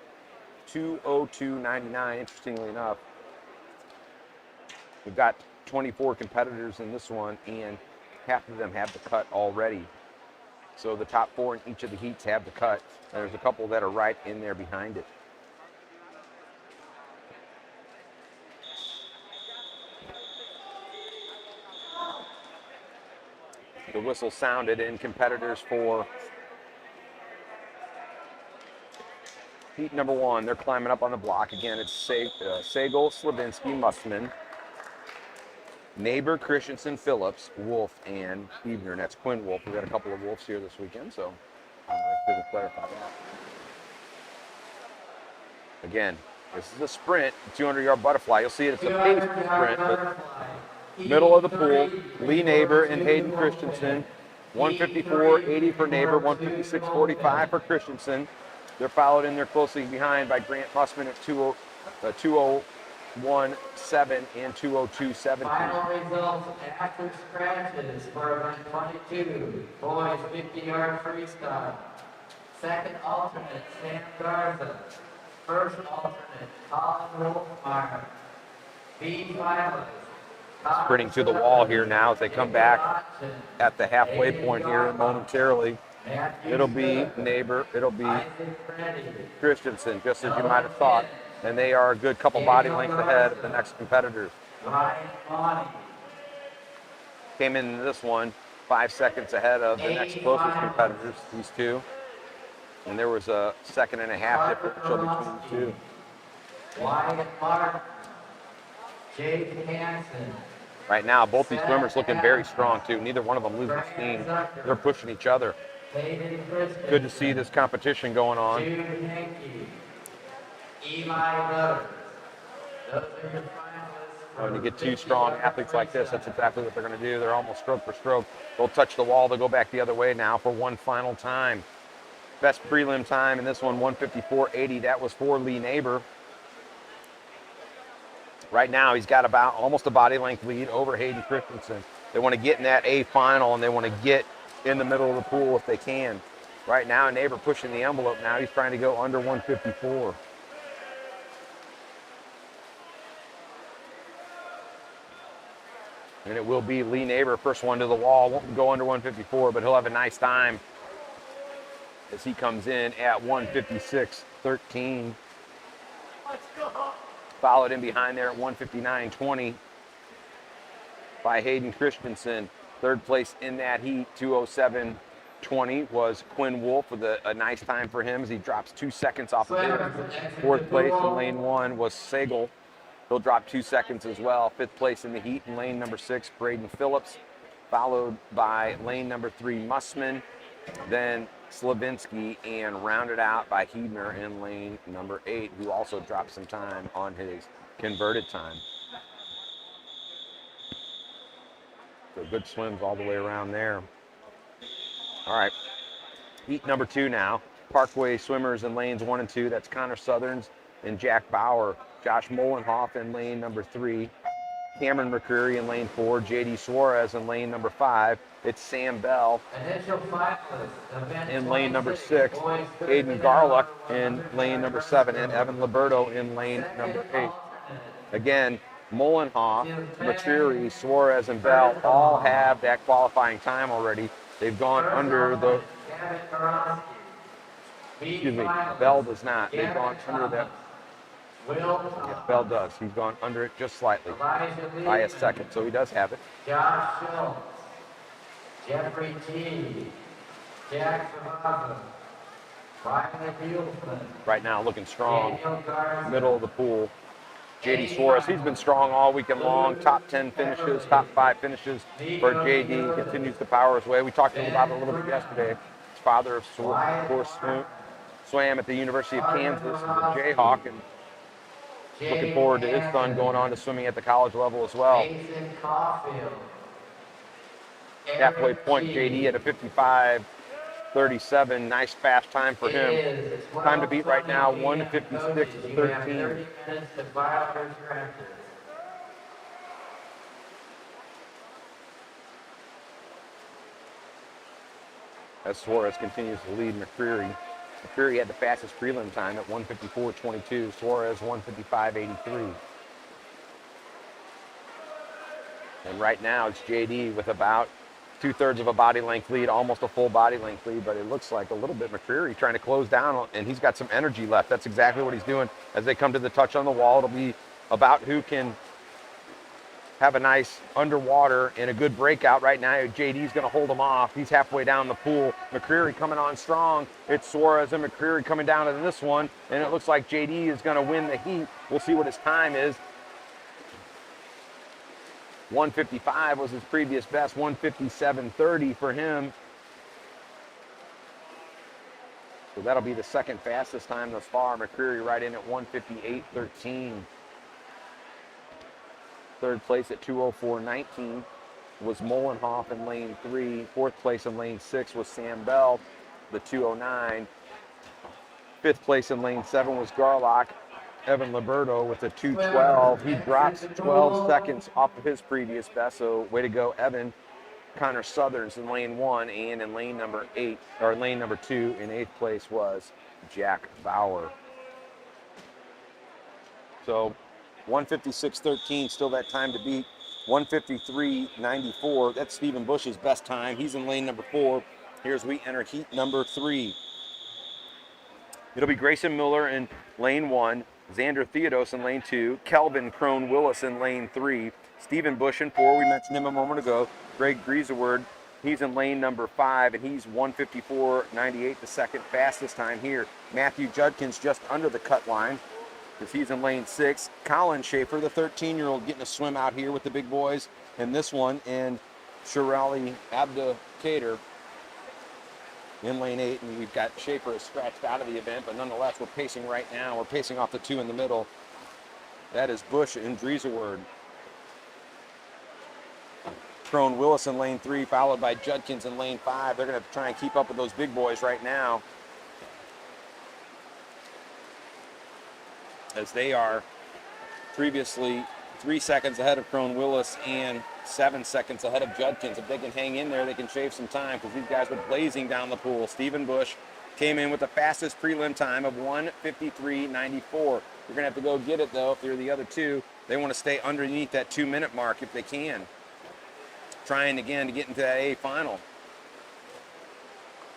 2:02.99. Interestingly enough, we've got 24 competitors in this one, and half of them have the cut already. So the top 4 in each of the heats have the cut. And there's a couple that are right in there behind it. The whistle sounded, and competitors for heat number 1, they're climbing up on the block. Again, it's Sagal, Slavinsky, Mussman, Neighbor, Christensen, Phillips, Wolf, and Huebner. And that's Quinn Wolf. We've got a couple of Wolves here this weekend, so I'm going to clarify that. Again, this is a sprint, 200-yard butterfly. You'll see it's a paced sprint, but middle of the pool, Lee Neighbor and Hayden Christensen, 154.80 for Neighbor, 156.45 for Christensen. They're followed in there closely behind by Grant Mussman at 2:01.7 and 2:02.17. Final results after scratches for event 22, boys 50-yard freestyle. Second alternate, Sam Garza. First alternate, Colin Wolfmeyer. B finalist. Sprinting to the wall here now as they come back at the halfway point here momentarily. It'll be Neighbor, it'll be Christensen, just as you might have thought. And they are a good couple body lengths ahead of the next competitors. Came into this one 5 seconds ahead of the next closest competitors, these two. And there was a 1.5 second differential between the two. Wyatt Martin, Jake Hansen. Right now, both these swimmers looking very strong too. Neither one of them losing steam. They're pushing each other. Good to see this competition going on. When you get 2 strong athletes like this, that's exactly what they're going to do. They're almost stroke for stroke. They'll touch the wall. They'll go back the other way now for one final time. Best prelim time in this one, 154.80. That was for Lee Neighbor. Right now, he's got about almost a body length lead over Hayden Christensen. They want to get in that A final, and they want to get in the middle of the pool if they can. Right now, Neighbor pushing the envelope now. He's trying to go under 154. And it will be Lee Neighbor, first one to the wall. Won't go under 154, but he'll have a nice time as he comes in at 156.13. Followed in behind there at 159.20 by Hayden Christensen. Third place in that heat, 207.20, was Quinn Wolf with a nice time for him as he drops 2 seconds off of his. Fourth place in lane 1 was Sagal. He'll drop 2 seconds as well. Fifth place in the heat in lane number 6, Braden Phillips, followed by lane number 3, Mussman, then Slavinsky, and rounded out by Heidner in lane number 8, who also dropped some time on his converted time. So good swims all the way around there. All right, heat number 2 now. Parkway swimmers in lanes 1 and 2. That's Connor Southerns and Jack Bauer. Josh Molenhoff in lane number 3. Cameron McCreary in lane 4. JD Suarez in lane number 5. It's Sam Bell in lane number 6. Aiden Garlick in lane number 7. And Evan Liberto in lane number 8. Again, Molenhoff, McCreary, Suarez, and Bell all have that qualifying time already. They've gone under the... Excuse me, Bell does not. They've gone under that. Yeah, Bell does. He's gone under it just slightly by a second, so he does have it. Josh Schultz, Jeffrey T, Jack Savava, Ryan Fieldsman. Right now looking strong, middle of the pool. JD Suarez, he's been strong all weekend long. Top 10 finishes, top 5 finishes for JD. Continues to power his way. We talked about it a little bit yesterday. His father, of course, swam at the University of Kansas as a Jayhawk, and looking forward to his son going on to swimming at the college level as well. Halfway point, JD at a 55:37. Nice fast time for him. Time to beat right now, 1:56:13. As Suarez continues to lead McCreary. McCreary had the fastest prelim time at 1:54:22. Suarez 1:55:83. And right now it's JD with about 2/3 of a body length lead, almost a full body length lead, but it looks like a little bit McCreary trying to close down, and he's got some energy left. That's exactly what he's doing. As they come to the touch on the wall, it'll be about who can have a nice underwater and a good breakout. Right now, JD's going to hold him off. He's halfway down the pool. McCreary coming on strong. It's Suarez and McCreary coming down in this one, and it looks like JD is going to win the heat. We'll see what his time is. 1:55 was his previous best, 1:57:30 for him. So that'll be the second fastest time thus far. McCreary right in at 1:58:13. Third place at 2:04:19 was Molenhoff in lane 3. Fourth place in lane 6 was Sam Bell, the 2:09. Fifth place in lane 7 was Garlock. Evan Liberto with a 2:12. He drops 12 seconds off of his previous best, so way to go, Evan. Connor Southerns in lane 1, and in lane number 8, or lane number 2, in 8th place was Jack Bauer. So 1:56:13, still that time to beat. 1:53:94, that's Stephen Bush's best time. He's in lane number 4. Here's we enter heat number 3. It'll be Grayson Miller in lane 1, Xander Theodos in lane 2, Kelvin Crone-Willis in lane 3, Stephen Bush in 4, we mentioned him a moment ago, Greg Grieseward, he's in lane number 5, and he's 1:54:98, the second fastest time here. Matthew Judkins just under the cut line, because he's in lane 6. Colin Schaefer, the 13-year-old, getting a swim out here with the big boys in this one, and Shirali Abdicator in lane 8, and we've got Schaefer scratched out of the event, but nonetheless, we're pacing right now. We're pacing off the 2 in the middle. That is Bush and Drieseward. Crone-Willis in lane 3, followed by Judkins in lane 5. They're going to try and keep up with those big boys right now, as they are previously 3 seconds ahead of Crone-Willis and 7 seconds ahead of Judkins. If they can hang in there, they can shave some time, because these guys were blazing down the pool. Stephen Bush came in with the fastest prelim time of 1:53:94. You're going to have to go get it, though, if you're the other two. They want to stay underneath that 2-minute mark if they can. Trying again to get into that A final.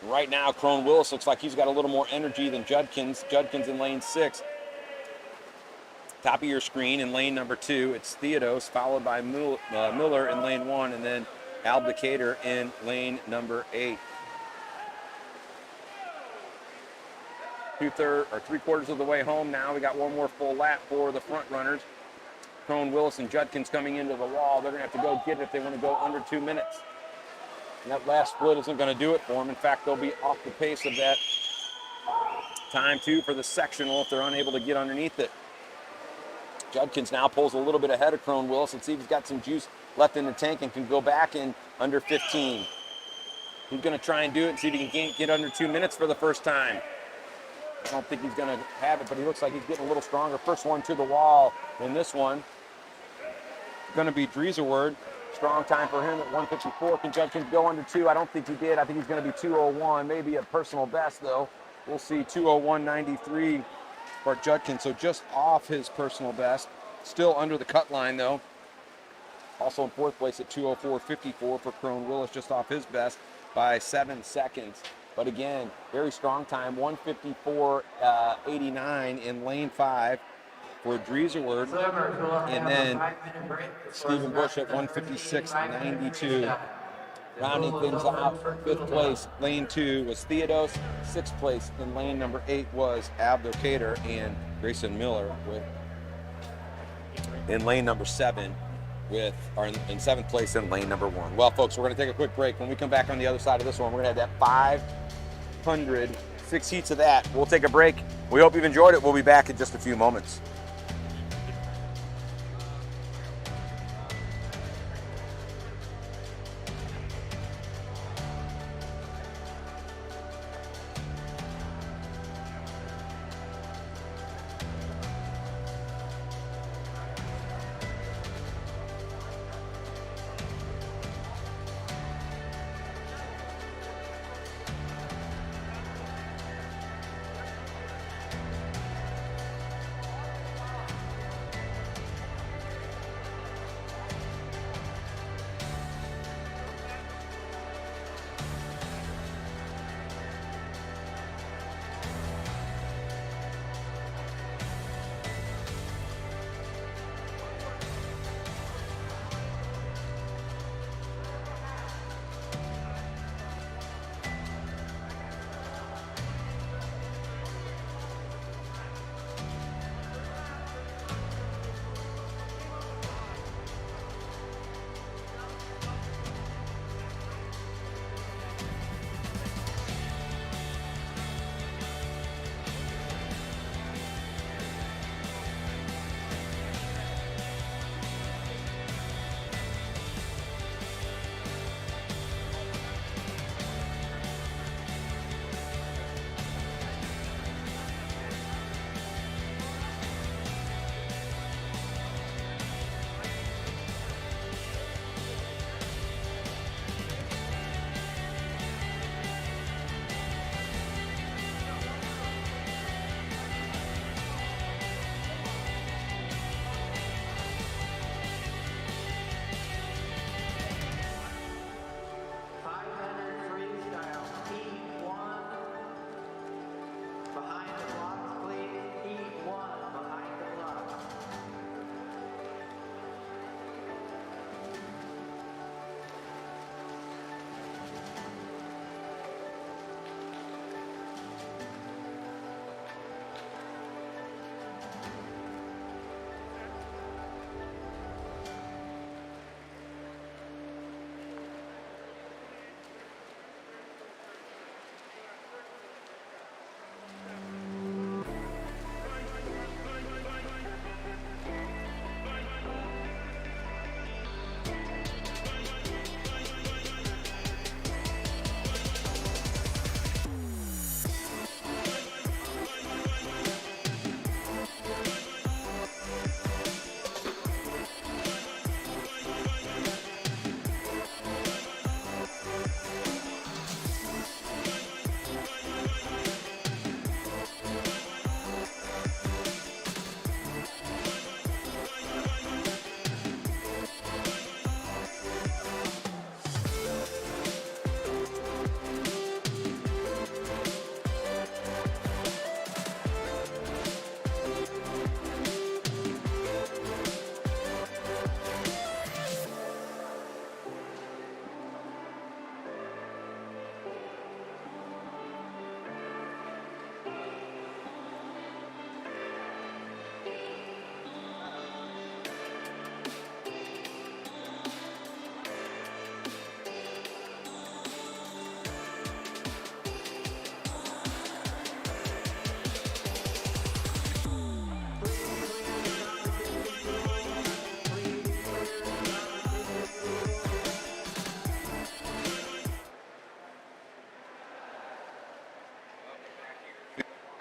Right now, Crone-Willis looks like he's got a little more energy than Judkins. Judkins in lane 6. Top of your screen in lane number 2, it's Theodos, followed by Miller in lane 1, and then Abdicator in lane number 8. 3/4 of the way home now. We got one more full lap for the front runners. Crone, Willis, and Judkins coming into the wall. They're going to have to go get it if they want to go under 2 minutes. And that last split isn't going to do it for them. In fact, they'll be off the pace of that time, too, for the sectional if they're unable to get underneath it. Judkins now pulls a little bit ahead of Crone Willis. Let's see if he's got some juice left in the tank and can go back in under 15. He's going to try and do it and see if he can get under 2 minutes for the first time. I don't think he's going to have it, but he looks like he's getting a little stronger. First one to the wall in this one. Going to be Drieserword. Strong time for him at 154. Can Judkins go under 2? I don't think he did. I think he's going to be 2:01. Maybe a personal best, though. We'll see 2:01.93 for Judkins. So just off his personal best. Still under the cut line, though. Also in 4th place at 2:04.54 for Crone Willis, just off his best by 7 seconds. But again, very strong time, 154.89 in lane 5 for Drieserword. And then Stephen Bush at 156.92. Rounding things out, 5th place, lane 2 was Theodos. 6th place in lane number 8 was Abdicator, and Grayson Miller in lane number 7 in 7th place in lane number 1. Well, folks, we're going to take a quick break. When we come back on the other side of this one, we're going to have that 6 heats of that. We'll take a break. We hope you've enjoyed it. We'll be back in just a few moments.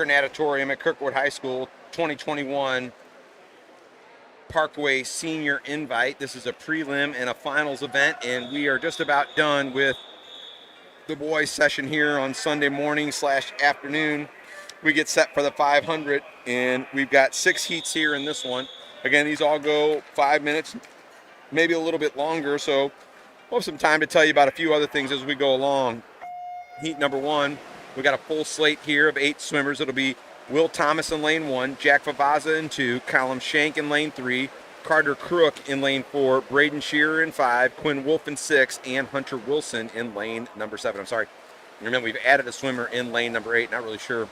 soccer natatorium at Kirkwood High School 2021 Parkway Senior Invite. This is a prelim and a finals event, and we are just about done with the boys session here on Sunday morning / afternoon. We get set for the 500, and we've got 6 heats here in this one. Again, these all go 5 minutes, maybe a little bit longer, so we'll have some time to tell you about a few other things as we go along. Heat number 1, we got a full slate here of 8 swimmers. It'll be Will Thomas in lane 1, Jack Favazza in 2, Callum Shank in lane 3, Carter Crook in lane 4, Braden Shearer in 5, Quinn Wolf in 6, and Hunter Wilson in lane number 7. I'm sorry. Remember, we've added a swimmer in lane number 8. Not really sure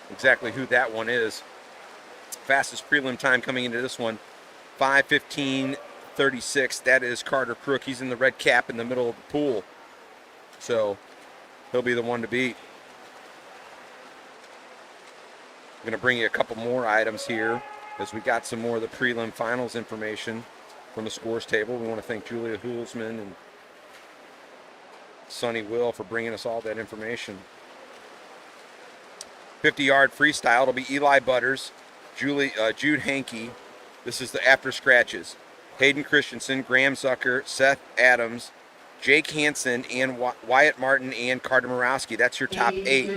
exactly who that one is. Fastest prelim time coming into this one, 5:15:36. That is Carter Crook. He's in the red cap in the middle of the pool. So he'll be the one to beat. I'm going to bring you a couple more items here as we got some more of the prelim finals information from the scores table. We want to thank Julia Hulsman and Sonny Will for bringing us all that information. 50-yard freestyle. It'll be Eli Butters, Jude Hankey. This is the after scratches. Hayden Christensen, Graham Zucker, Seth Adams, Jake Hansen, and Wyatt Martin, and Carter Morowski. That's your top 8.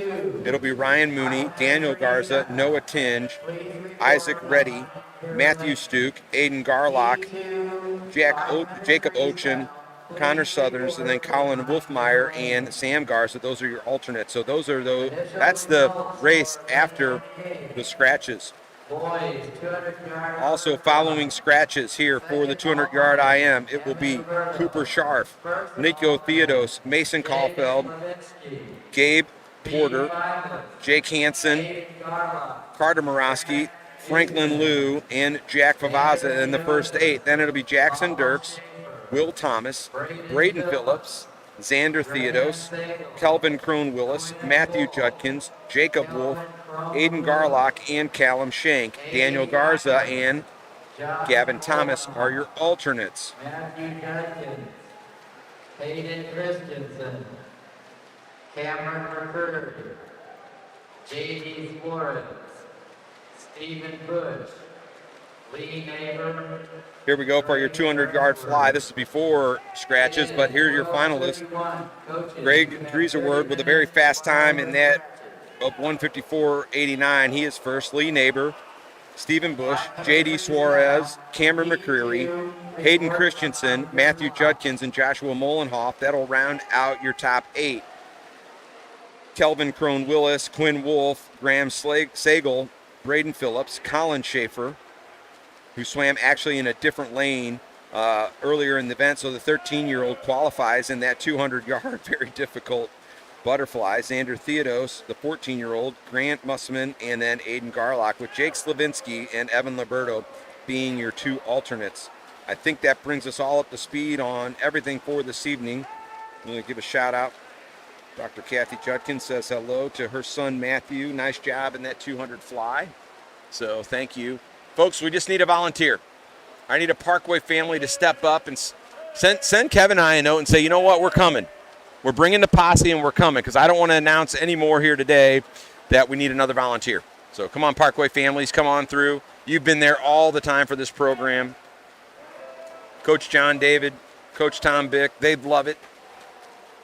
It'll be Ryan Mooney, Daniel Garza, Noah Tinge, Isaac Reddy, Matthew Stuke, Aiden Garlock, Jacob Ochen, Connor Southers, and then Colin Wolfmeyer and Sam Garza. Those are your alternates. So that's the race after the scratches. Also following scratches here for the 200-yard IM, it will be Cooper Scharf, Nico Theodos, Mason Caulfield, Gabe Porter, Jake Hansen, Carter Morowski, Franklin Liu, and Jack Favazza in the first 8. Then it'll be Jackson Dirks, Will Thomas, Braden Phillips, Xander Theodos, Kelvin Crone-Willis, Matthew Judkins, Jacob Wolf, Aiden Garlock, and Callum Shank. Daniel Garza and Gavin Thomas are your alternates. Matthew Judkins, Hayden Christensen, Cameron McCurdy, J.D. Suarez, Stephen Bush, Lee Neighbor. Here we go for your 200-yard fly. This is before scratches, but here are your finalists. Greg Grieserword with a very fast time in that of 1:54.89. He is first. Lee Neighbor, Stephen Bush, J.D. Suarez, Cameron McCreary, Hayden Christensen, Matthew Judkins, and Joshua Molenhoff. That'll round out your top 8. Kelvin Crone-Willis, Quinn Wolf, Graham Sagal, Braden Phillips, Colin Schaefer, who swam actually in a different lane earlier in the event, so the 13-year-old qualifies in that 200-yard, very difficult butterfly. Xander Theodos, the 14-year-old, Grant Mussman, and then Aiden Garlock, with Jake Slavinsky and Evan Liberto being your 2 alternates. I think that brings us all up to speed on everything for this evening. I'm going to give a shout-out. Dr. Kathy Judkins says hello to her son, Matthew. Nice job in that 200 fly. So thank you. Folks, we just need a volunteer. I need a Parkway family to step up and send Kevin and I a note and say, you know what, we're coming. We're bringing the posse and we're coming, because I don't want to announce any more here today that we need another volunteer. So come on, Parkway families, come on through. You've been there all the time for this program. Coach John David, Coach Tom Bick, they'd love it.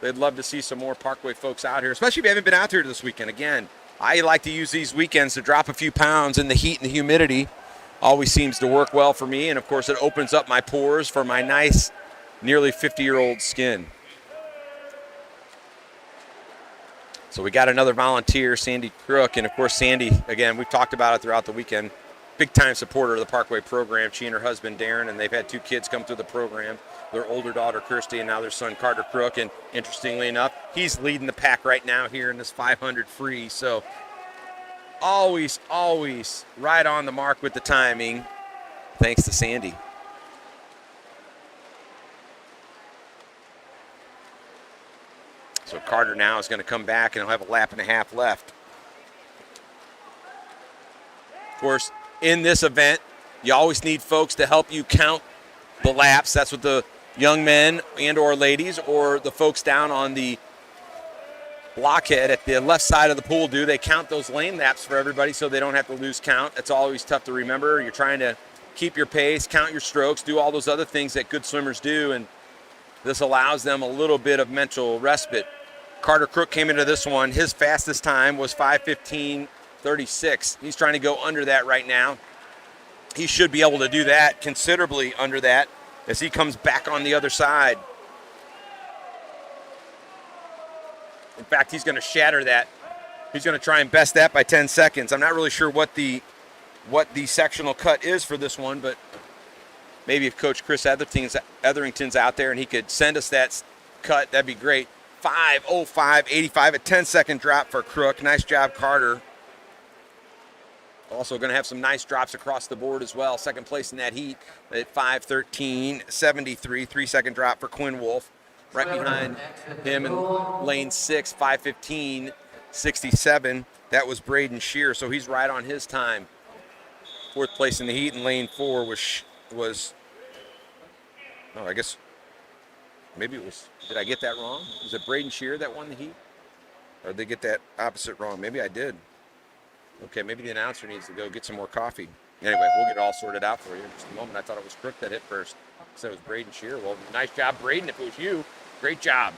They'd love to see some more Parkway folks out here, especially if you haven't been out here this weekend. Again, I like to use these weekends to drop a few pounds in the heat and the humidity. Always seems to work well for me, and of course it opens up my pores for my nice, nearly 50-year-old skin. So we got another volunteer, Sandy Crook, and of course Sandy, again, we've talked about it throughout the weekend, big-time supporter of the Parkway program. She and her husband, Darren, and they've had 2 kids come through the program, their older daughter, Kirsty, and now their son, Carter Crook, and interestingly enough, he's leading the pack right now here in this 500 free, so always right on the mark with the timing, thanks to Sandy. So Carter now is going to come back, and he'll have a lap and a half left. Of course, in this event, you always need folks to help you count the laps. That's what the young men and or ladies or the folks down on the blockhead at the left side of the pool do. They count those lane laps for everybody so they don't have to lose count. It's always tough to remember. You're trying to keep your pace, count your strokes, do all those other things that good swimmers do, and this allows them a little bit of mental respite. Carter Crook came into this one. His fastest time was 5:15:36. He's trying to go under that right now. He should be able to do that, considerably under that, as he comes back on the other side. In fact, he's going to shatter that. He's going to try and best that by 10 seconds. I'm not really sure what the sectional cut is for this one, but maybe if Coach Chris Etherington's out there and he could send us that cut, that'd be great. 5:05:85, a 10-second drop for Crook. Nice job, Carter. Also going to have some nice drops across the board as well. Second place in that heat at 5:13:73, 3-second drop for Quinn Wolf. Right behind him in lane 6, 5:15:67. That was Braden Shear, so he's right on his time. Fourth place in the heat in lane 4 was I guess maybe it was, did I get that wrong? Was it Braden Shear that won the heat? Or did they get that opposite wrong? Maybe I did. Okay, maybe the announcer needs to go get some more coffee. Anyway, we'll get it all sorted out for you in just a moment. I thought it was Crook that hit first. So it was Braden Shear. Well, nice job, Braden. If it was you, great job.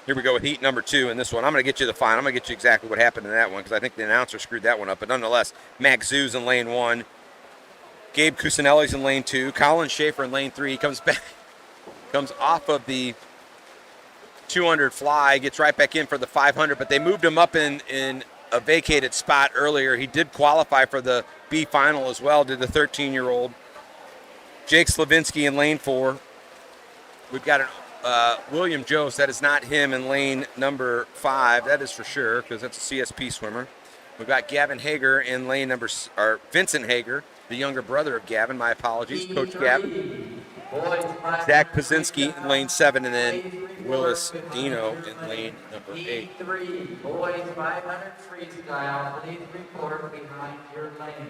Here we go with heat number 2 in this one. I'm going to get you the final. I'm going to get you exactly what happened in that one because I think the announcer screwed that one up. But nonetheless, Max Zoo's in lane 1. Gabe Cusinelli's in lane 2. Colin Schaefer in lane 3. He comes back, comes off of the 200 fly, gets right back in for the 500. But they moved him up in a vacated spot earlier. He did qualify for the B final as well, did the 13-year-old. Jake Slavinsky in lane 4. We've got an William Jost, that is not him in lane number 5, that is for sure, because that's a CSP swimmer. We've got Gavin Hager in lane number, or Vincent Hager, the younger brother of Gavin, my apologies, Coach Gavin. Zach Pazinski in lane 7, and then Willis Dino in lane number 8. Boys 500 freestyle, please report behind your lane.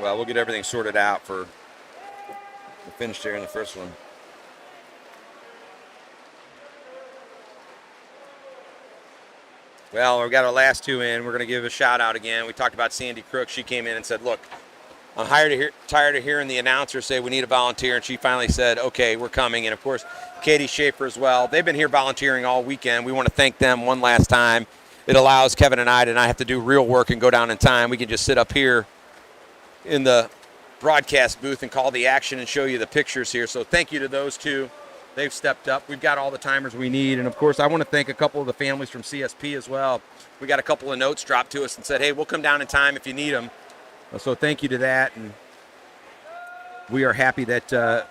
Well, we'll get everything sorted out for the finish there in the first one. Well, we've got our last 2 in. We're going to give a shout out again. We talked about Sandy Crook. She came in and said, look, I'm tired of hearing the announcer say we need a volunteer. And she finally said, okay, we're coming. And, of course, Katie Schaefer as well. They've been here volunteering all weekend. We want to thank them one last time. It allows Kevin and I to not have to do real work and go down in time. We can just sit up here in the broadcast booth and call the action and show you the pictures here. So thank you to those two. They've stepped up. We've got all the timers we need. And, of course, I want to thank a couple of the families from CSP as well. We got a couple of notes dropped to us and said, hey, we'll come down in time if you need them. So thank you to that. And we are happy that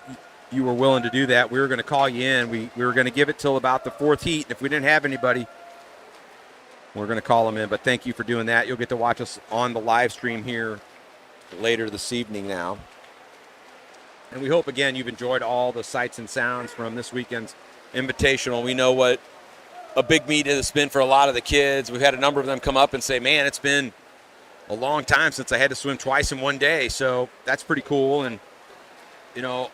you were willing to do that. We were going to call you in. We were going to give it till about the 4th heat. And if we didn't have anybody, we're going to call them in. But thank you for doing that. You'll get to watch us on the live stream here later this evening now. And we hope, again, you've enjoyed all the sights and sounds from this weekend's Invitational. We know what a big meet it's been for a lot of the kids. We've had a number of them come up and say, man, it's been a long time since I had to swim twice in one day. So that's pretty cool. And, you know,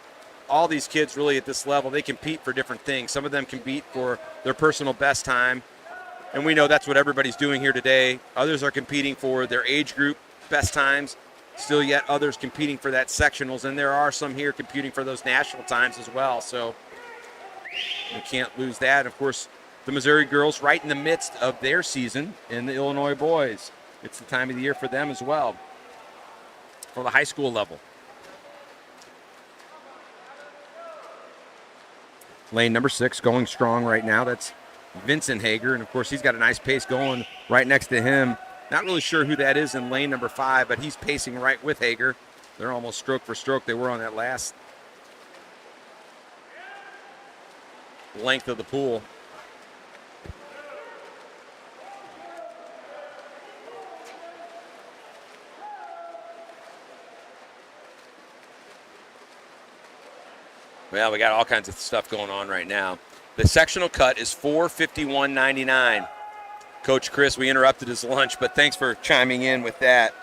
all these kids really at this level, they compete for different things. Some of them compete for their personal best time. And we know that's what everybody's doing here today. Others are competing for their age group best times. Still yet others competing for that sectionals, and there are some here competing for those national times as well. So we can't lose that. Of course, the Missouri girls right in the midst of their season, and the Illinois boys. It's the time of the year for them as well, for the high school level. Lane number 6 going strong right now. That's Vincent Hager, and of course he's got a nice pace going right next to him. Not really sure who that is in lane number 5, but he's pacing right with Hager. They're almost stroke for stroke. They were on that last length of the pool. Well, we got all kinds of stuff going on right now. The sectional cut is $451.99. Coach Chris, we interrupted his lunch, but thanks for chiming in with that.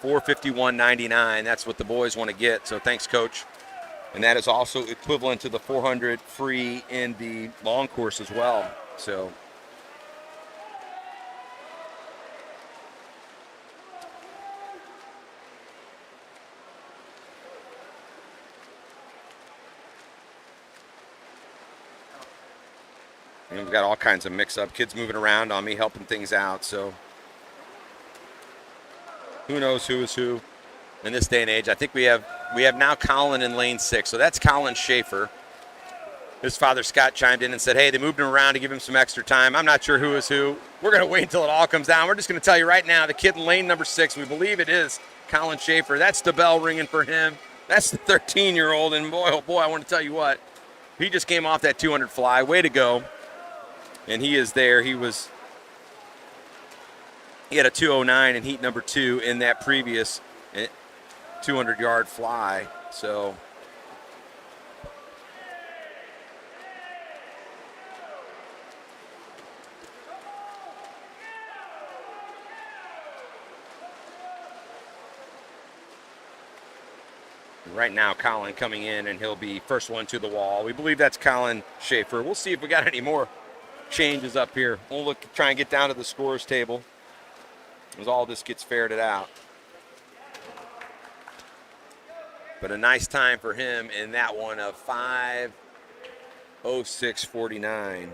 $451.99. That's what the boys want to get. So thanks, Coach. And that is also equivalent to the $400 free in the long course as well. So and we've got all kinds of mix-up. Kids moving around on me, helping things out. So who knows who is who in this day and age. I think we have now Colin in lane 6. So that's Colin Schaefer. His father, Scott, chimed in and said, hey, they moved him around to give him some extra time. I'm not sure who is who. We're going to wait until it all comes down. We're just going to tell you right now, the kid in lane number 6, we believe it is Colin Schaefer. That's the bell ringing for him. That's the 13-year-old. And boy, oh boy, I want to tell you what. He just came off that 200 fly. Way to go. And he is there. He had a 209 in heat number 2 in that previous 200-yard fly. So right now, Colin coming in, and he'll be first one to the wall. We believe that's Colin Schaefer. We'll see if we got any more changes up here. We'll try and get down to the scores table as all this gets ferreted out. But a nice time for him in that one of 5:06:49.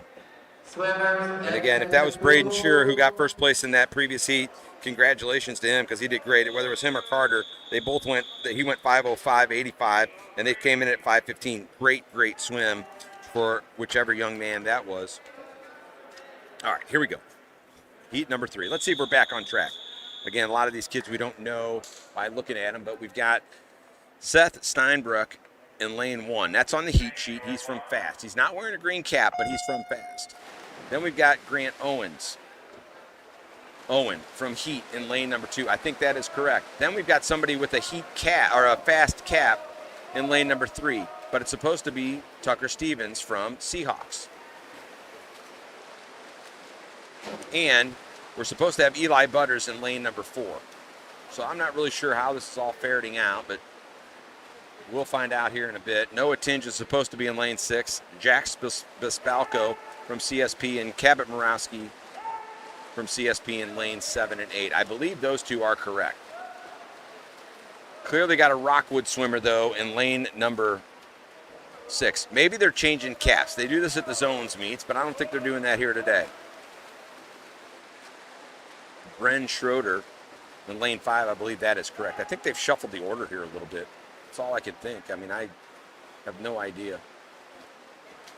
And again, if that was Braden Shearer who got first place in that previous heat, congratulations to him because he did great. Whether it was him or Carter, they both went. He went 5:05:85, and they came in at 5:15. Great swim for whichever young man that was. All right, here we go. Heat number 3. Let's see if we're back on track. Again, a lot of these kids we don't know by looking at them, but we've got Seth Steinbruck in lane 1. That's on the heat sheet. He's from Fast. He's not wearing a green cap, but he's from Fast. Then we've got Grant Owen from Heat in lane number 2. I think that is correct. Then we've got somebody with a heat cap or a fast cap in lane number 3, but it's supposed to be Tucker Stevens from Seahawks. And we're supposed to have Eli Butters in lane number 4. So I'm not really sure how this is all ferreting out, but we'll find out here in a bit. Noah Tinge is supposed to be in lane 6. Jack Bispalco from CSP and Cabot Morawski from CSP in lane 7 and 8. I believe those two are correct. Clearly got a Rockwood swimmer, though, in lane number 6. Maybe they're changing caps. They do this at the zones meets, but I don't think they're doing that here today. Bren Schroeder in lane 5, I believe that is correct. I think they've shuffled the order here a little bit. That's all I can think. I mean, I have no idea.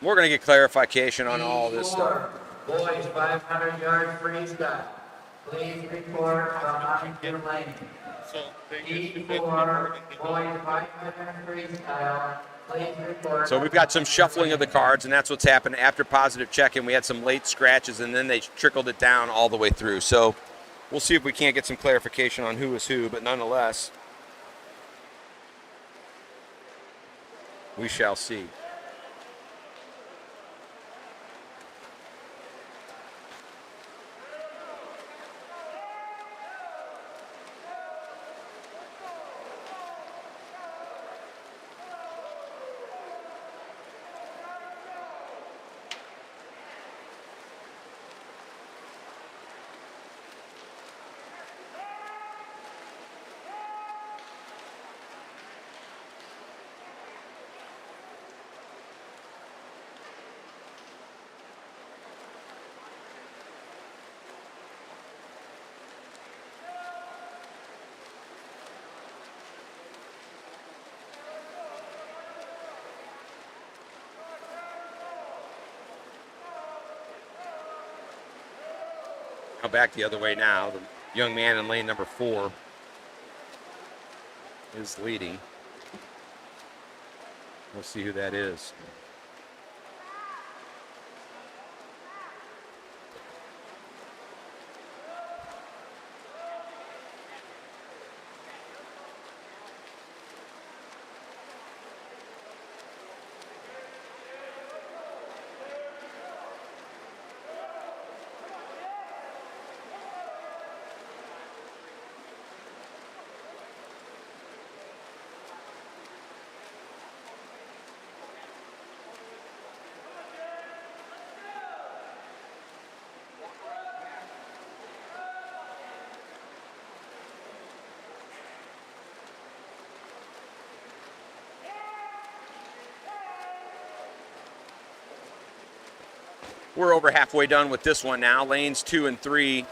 We're going to get clarification on all this stuff. Boys, 500 yards freestyle. Please report from Huntington Lane. E4, boys, 500 freestyle. Please report. So we've got some shuffling of the cards, and that's what's happened after positive check-in. We had some late scratches, and then they trickled it down all the way through. So we'll see if we can't get some clarification on who is who, but nonetheless, we shall see. Back the other way now. The young man in lane number 4 is leading. We'll see who that is. We're over halfway done with this one now. Lanes 2 and 3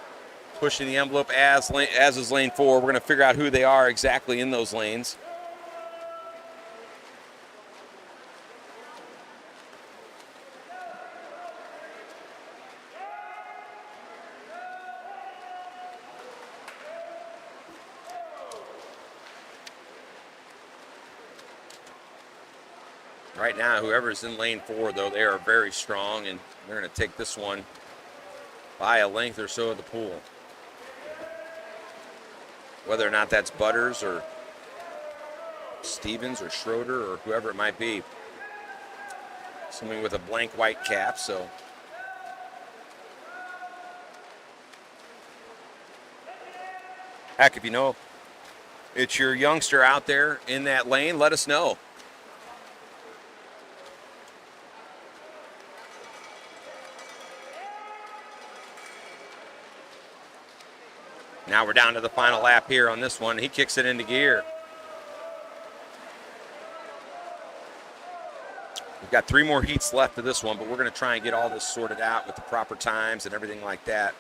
pushing the envelope as is lane 4. We're going to figure out who they are exactly in those lanes. Right now, whoever's in lane 4, though, they are very strong, and they're going to take this one by a length or so of the pool. Whether or not that's Butters or Stevens or Schroeder or whoever it might be. Somebody with a blank white cap, so. Heck, if you know it's your youngster out there in that lane, let us know. Now we're down to the final lap here on this one. He kicks it into gear. We've got 3 more heats left of this one, but we're going to try and get all this sorted out with the proper times and everything like that.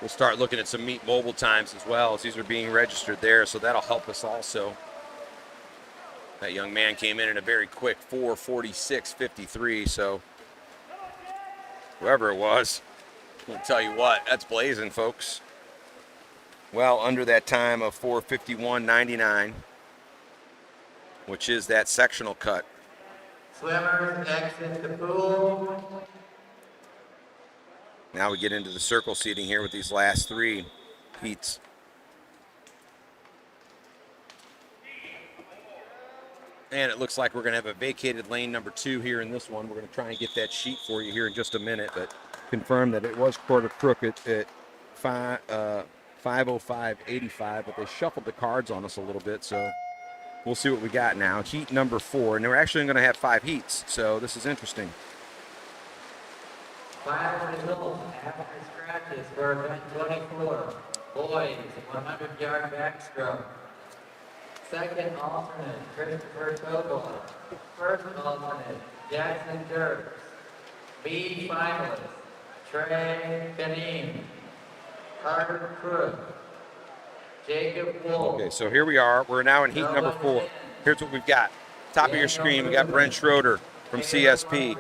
We'll start looking at some meet mobile times as well, as these are being registered there, so that'll help us also. That young man came in a very quick 4:46.53, so whoever it was, I'll tell you what, that's blazing, folks. Well under that time of 4:51.99, which is that sectional cut. Swimmers exit the pool. Now we get into the circle seating here with these last 3 heats. And it looks like we're going to have a vacated lane number 2 here in this one. We're going to try and get that sheet for you here in just a minute, but confirm that it was quarter crook at 5:05.85, but they shuffled the cards on us a little bit, so we'll see what we got now. Heat number 4, and we're actually going to have 5 heats, so this is interesting. Final results after scratches for event 24. Boys, 100-yard backstroke. Second alternate, Christopher Togel. First alternate, Jackson Dirks. B finalist, Trey Benin. Carter Crook. Jacob Wolf. Okay, so here we are. We're now in heat number 4. Here's what we've got. Top of your screen, we got Brent Schroeder from CSP.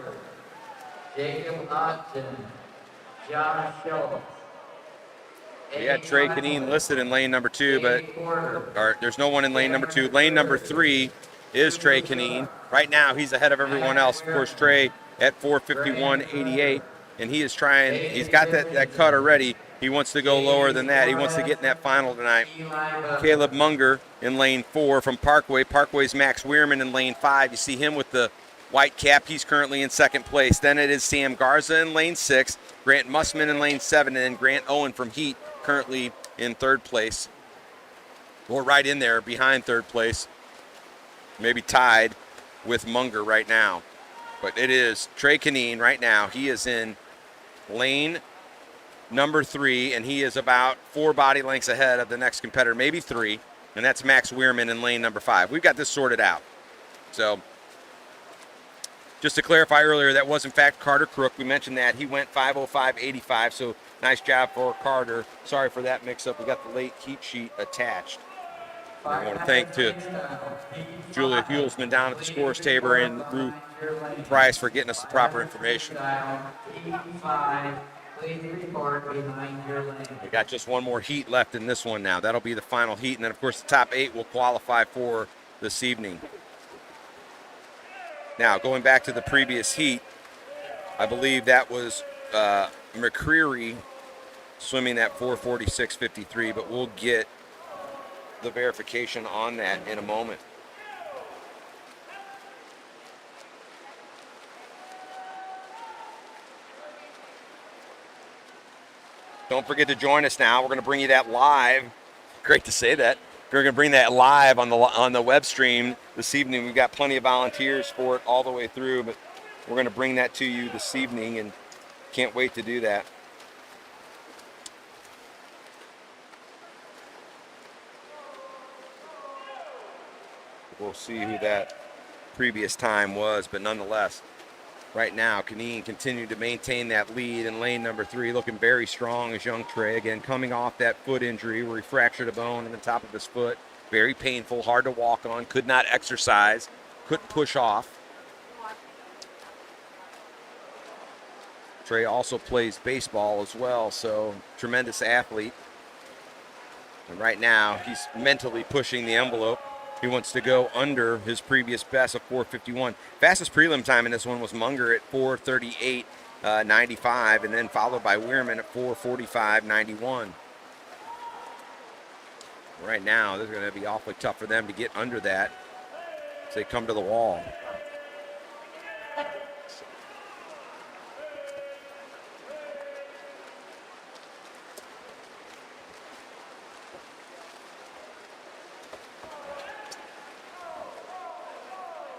Jacob Ogden, Josh Schultz. We had Trey Canine listed in lane number 2, but there's no one in lane number 2. Lane number 3 is Trey Canine. Right now, he's ahead of everyone else. Of course, Trey at 4:51.88, and he is trying. He's got that cut already. He wants to go lower than that. He wants to get in that final tonight. Caleb Munger in lane 4 from Parkway. Parkway's Max Weirman in lane 5. You see him with the white cap. He's currently in 2nd place. Then it is Sam Garza in lane 6, Grant Mussman in lane 7, and then Grant Owen from Heat currently in 3rd place. Or right in there behind 3rd place. Maybe tied with Munger right now. But it is Trey Canine right now. He is in lane number 3, and he is about 4 body lengths ahead of the next competitor, maybe 3, and that's Max Weirman in lane number 5. We've got this sorted out. So just to clarify earlier, that was in fact Carter Crook. We mentioned that. He went 5:05.85, so nice job for Carter. Sorry for that mix-up. We got the late heat sheet attached. I want to thank to Julia Hulsman down at the scores table and Ruth Price for getting us the proper information. We got just one more heat left in this one now. That'll be the final heat, and then of course the top 8 will qualify for this evening. Now, going back to the previous heat, I believe that was McCreary swimming that 4:46.53, but we'll get the verification on that in a moment. Don't forget to join us now. We're going to bring you that live. Great to say that. We're going to bring that live on the web stream this evening. We've got plenty of volunteers for it all the way through, but we're going to bring that to you this evening, and can't wait to do that. We'll see who that previous time was, but nonetheless, right now, Canine continued to maintain that lead in lane number 3, looking very strong as young Trey. Again, coming off that foot injury where he fractured a bone in the top of his foot. Very painful, hard to walk on, could not exercise, couldn't push off. Trey also plays baseball as well, so tremendous athlete. And right now, he's mentally pushing the envelope. He wants to go under his previous best of 4:51. Fastest prelim time in this one was Munger at 4:38.95, and then followed by Weirman at 4:45.91. Right now, this is going to be awfully tough for them to get under that as they come to the wall.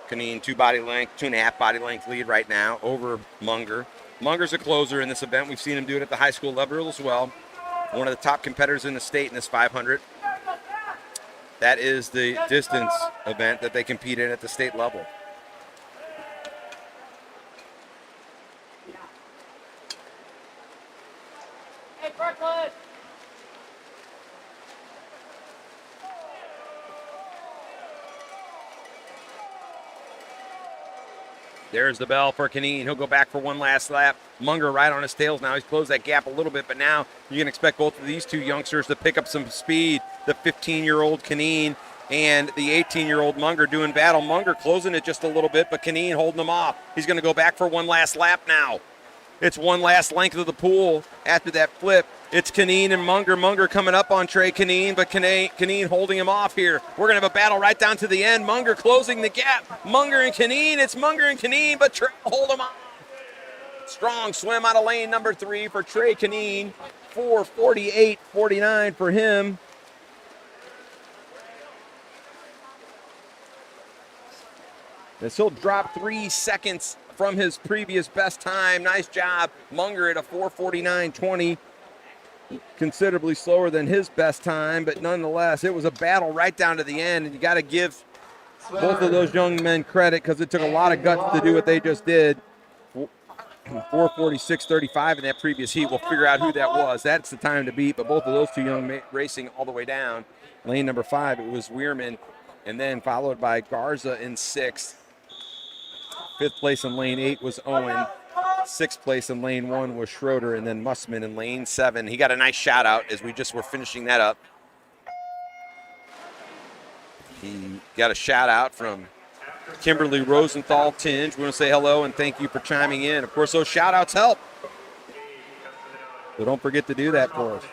Canine 2.5 body length lead right now over Munger. Munger's a closer in this event. We've seen him do it at the high school level as well. One of the top competitors in the state in this 500. That is the distance event that they compete in at the state level. Hey, Brooklyn! There's the bell for Canine. He'll go back for one last lap. Munger right on his tails now. He's closed that gap a little bit, but now you can expect both of these two youngsters to pick up some speed. The 15-year-old Canine and the 18-year-old Munger doing battle. Munger closing it just a little bit, but Canine holding him off. He's going to go back for one last lap now. It's one last length of the pool after that flip. It's Canine and Munger. Munger coming up on Trey Canine, but Canine holding him off here. We're going to have a battle right down to the end. Munger closing the gap. Munger and Canine. It's Munger and Canine, but Trey hold him off. Strong swim out of lane number 3 for Trey Canine. 4:48.49 for him. As he'll drop 3 seconds from his previous best time. Nice job, Munger at a 4:49.20. Considerably slower than his best time, but nonetheless, it was a battle right down to the end, and you got to give both of those young men credit because it took a lot of guts to do what they just did. 4:46.35 in that previous heat. We'll figure out who that was. That's the time to beat, but both of those two young racing all the way down. Lane number 5, it was Weirman, and then followed by Garza in 6th. 5th place in lane 8 was Owen. 6th place in lane 1 was Schroeder, and then Mussman in lane 7. He got a nice shout out as we just were finishing that up. He got a shout out from Kimberly Rosenthal Tinge. We want to say hello and thank you for chiming in. Of course, those shout outs help. So don't forget to do that for us.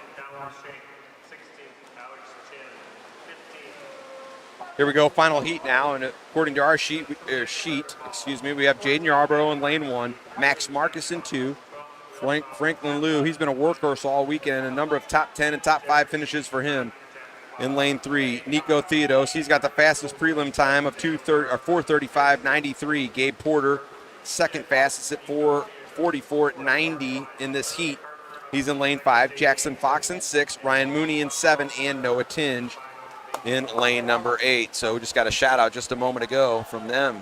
Here we go, final heat now, and according to our sheet, we have Jaden Yarborough in lane 1, Max Marcus in 2, Franklin Liu, he's been a workhorse all weekend, a number of top 10 and top 5 finishes for him in lane 3. Nico Theodos, he's got the fastest prelim time of 4:35.93. Gabe Porter, second fastest at 4:44.90 in this heat. He's in lane 5. Jackson Fox in 6, Ryan Mooney in 7, and Noah Tinge in lane number 8. So we just got a shout out just a moment ago from them.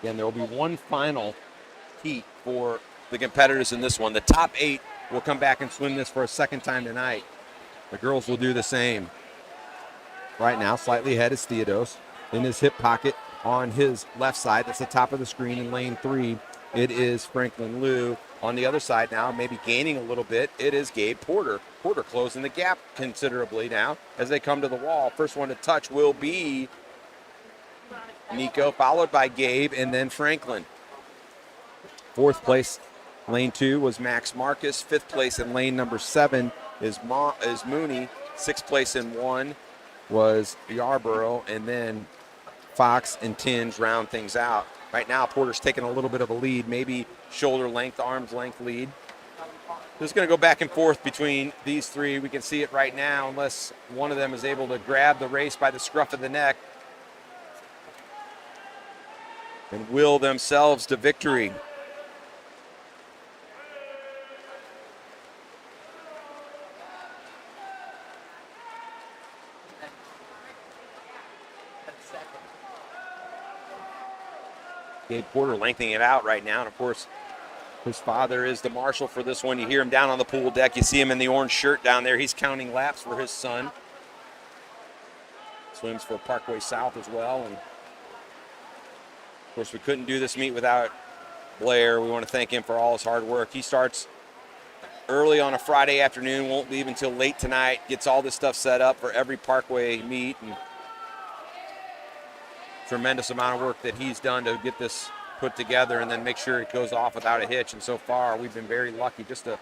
Again, there will be one final heat for the competitors in this one. The top 8 will come back and swim this for a second time tonight. The girls will do the same. Right now, slightly ahead is Theodos in his hip pocket on his left side. That's the top of the screen in lane 3. It is Franklin Liu. On the other side now, maybe gaining a little bit, it is Gabe Porter. Porter closing the gap considerably now as they come to the wall. First one to touch will be Nico, followed by Gabe, and then Franklin. 4th place, lane 2, was Max Marcus. 5th place in lane number 7 is Mooney. 6th place in 1 was Yarborough, and then Fox and Tinge round things out. Right now, Porter's taking a little bit of a lead, maybe shoulder length, arm's length lead. This is going to go back and forth between these three. We can see it right now, unless one of them is able to grab the race by the scruff of the neck and will themselves to victory. Gabe Porter lengthening it out right now, and of course, his father is the marshal for this one. You hear him down on the pool deck. You see him in the orange shirt down there. He's counting laps for his son. Swims for Parkway South as well. And of course, we couldn't do this meet without Blair. We want to thank him for all his hard work. He starts early on a Friday afternoon, won't leave until late tonight, gets all this stuff set up for every Parkway meet. And tremendous amount of work that he's done to get this put together and then make sure it goes off without a hitch. And so far, we've been very lucky. Just a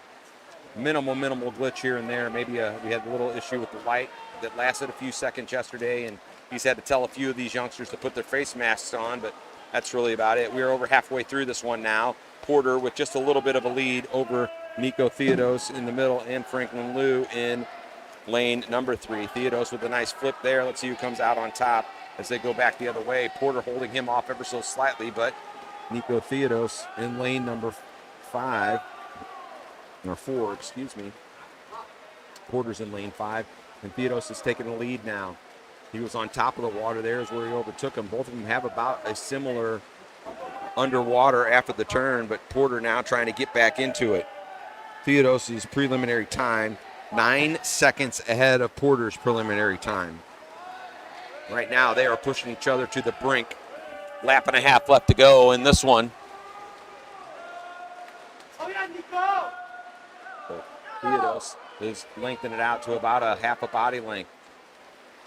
minimal glitch here and there. Maybe we had a little issue with the light that lasted a few seconds yesterday, and he's had to tell a few of these youngsters to put their face masks on, but that's really about it. We're over halfway through this one now. Porter with just a little bit of a lead over Nico Theodos in the middle and Franklin Liu in lane number 3. Theodos with a nice flip there. Let's see who comes out on top as they go back the other way. Porter holding him off ever so slightly, but Nico Theodos in lane number 5, or 4, excuse me. Porter's in lane 5, and Theodos is taking the lead now. He was on top of the water there is where he overtook him. Both of them have about a similar underwater after the turn, but Porter now trying to get back into it. Theodos' preliminary time, 9 seconds ahead of Porter's preliminary time. Right now, they are pushing each other to the brink. Lap and a half left to go in this one. So Theodos is lengthening it out to about a half a body length.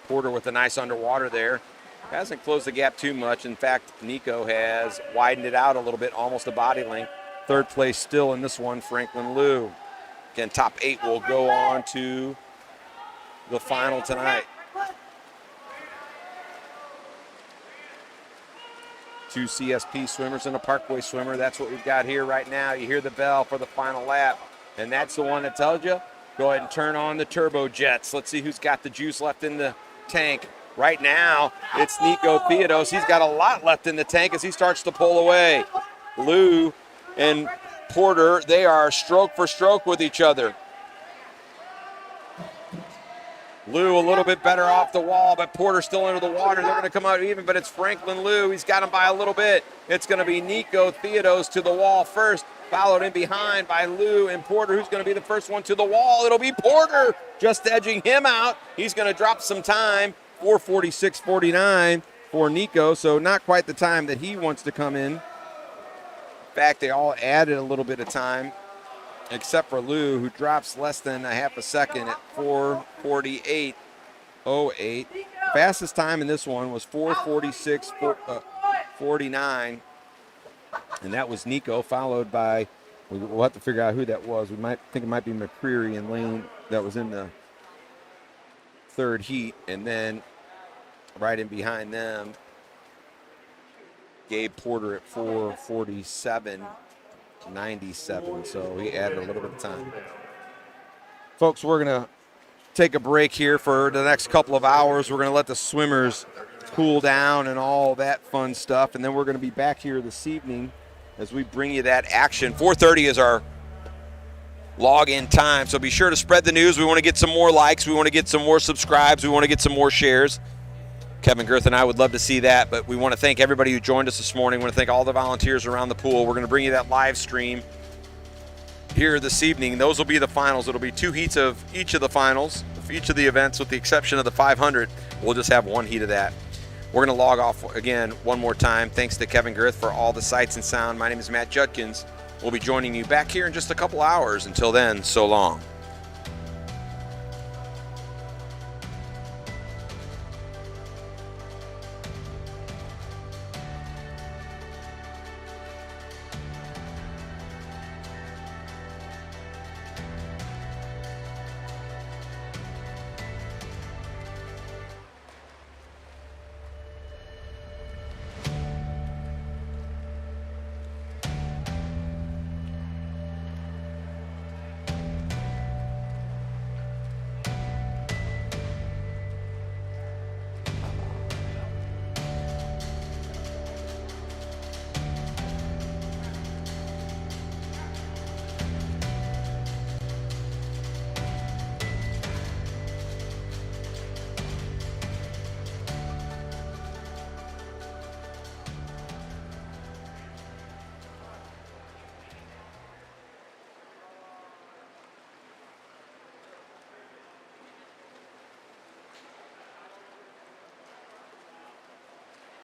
Porter with a nice underwater there. Hasn't closed the gap too much. In fact, Nico has widened it out a little bit, almost a body length. Third place still in this one, Franklin Liu. Again, top 8 will go on to the final tonight. 2 CSP swimmers and a Parkway swimmer. That's what we've got here right now. You hear the bell for the final lap, and that's the one that tells you, go ahead and turn on the turbo jets. Let's see who's got the juice left in the tank. Right now, it's Nico Theodos. He's got a lot left in the tank as he starts to pull away. Liu and Porter, they are stroke for stroke with each other. Liu a little bit better off the wall, but Porter still under the water. They're going to come out even, but it's Franklin Liu. He's got him by a little bit. It's going to be Nico Theodos to the wall first, followed in behind by Liu and Porter. Who's going to be the first one to the wall? It'll be Porter just edging him out. He's going to drop some time, 4:46.49 for Nico, so not quite the time that he wants to come in. In fact, they all added a little bit of time, except for Liu, who drops less than a half a second at 4:48.08. Fastest time in this one was 4:46.49, and that was Nico, followed by, we'll have to figure out who that was. We might think it might be McCreary in lane that was in the third heat, and then right in behind them, Gabe Porter at 4:47.97, so he added a little bit of time. Folks, we're going to take a break here for the next couple of hours. We're going to let the swimmers cool down and all that fun stuff, and then we're going to be back here this evening as we bring you that action. 4:30 is our log-in time, so be sure to spread the news. We want to get some more likes. We want to get some more subscribes. We want to get some more shares. Kevin Girth and I would love to see that, but we want to thank everybody who joined us this morning. We want to thank all the volunteers around the pool. We're going to bring you that live stream here this evening. Those will be the finals. It'll be 2 heats of each of the finals, each of the events, with the exception of the 500. We'll just have 1 heat of that. We're going to log off again one more time. Thanks to Kevin Girth for all the sights and sound. My name is Matt Judkins. We'll be joining you back here in just a couple hours. Until then, so long.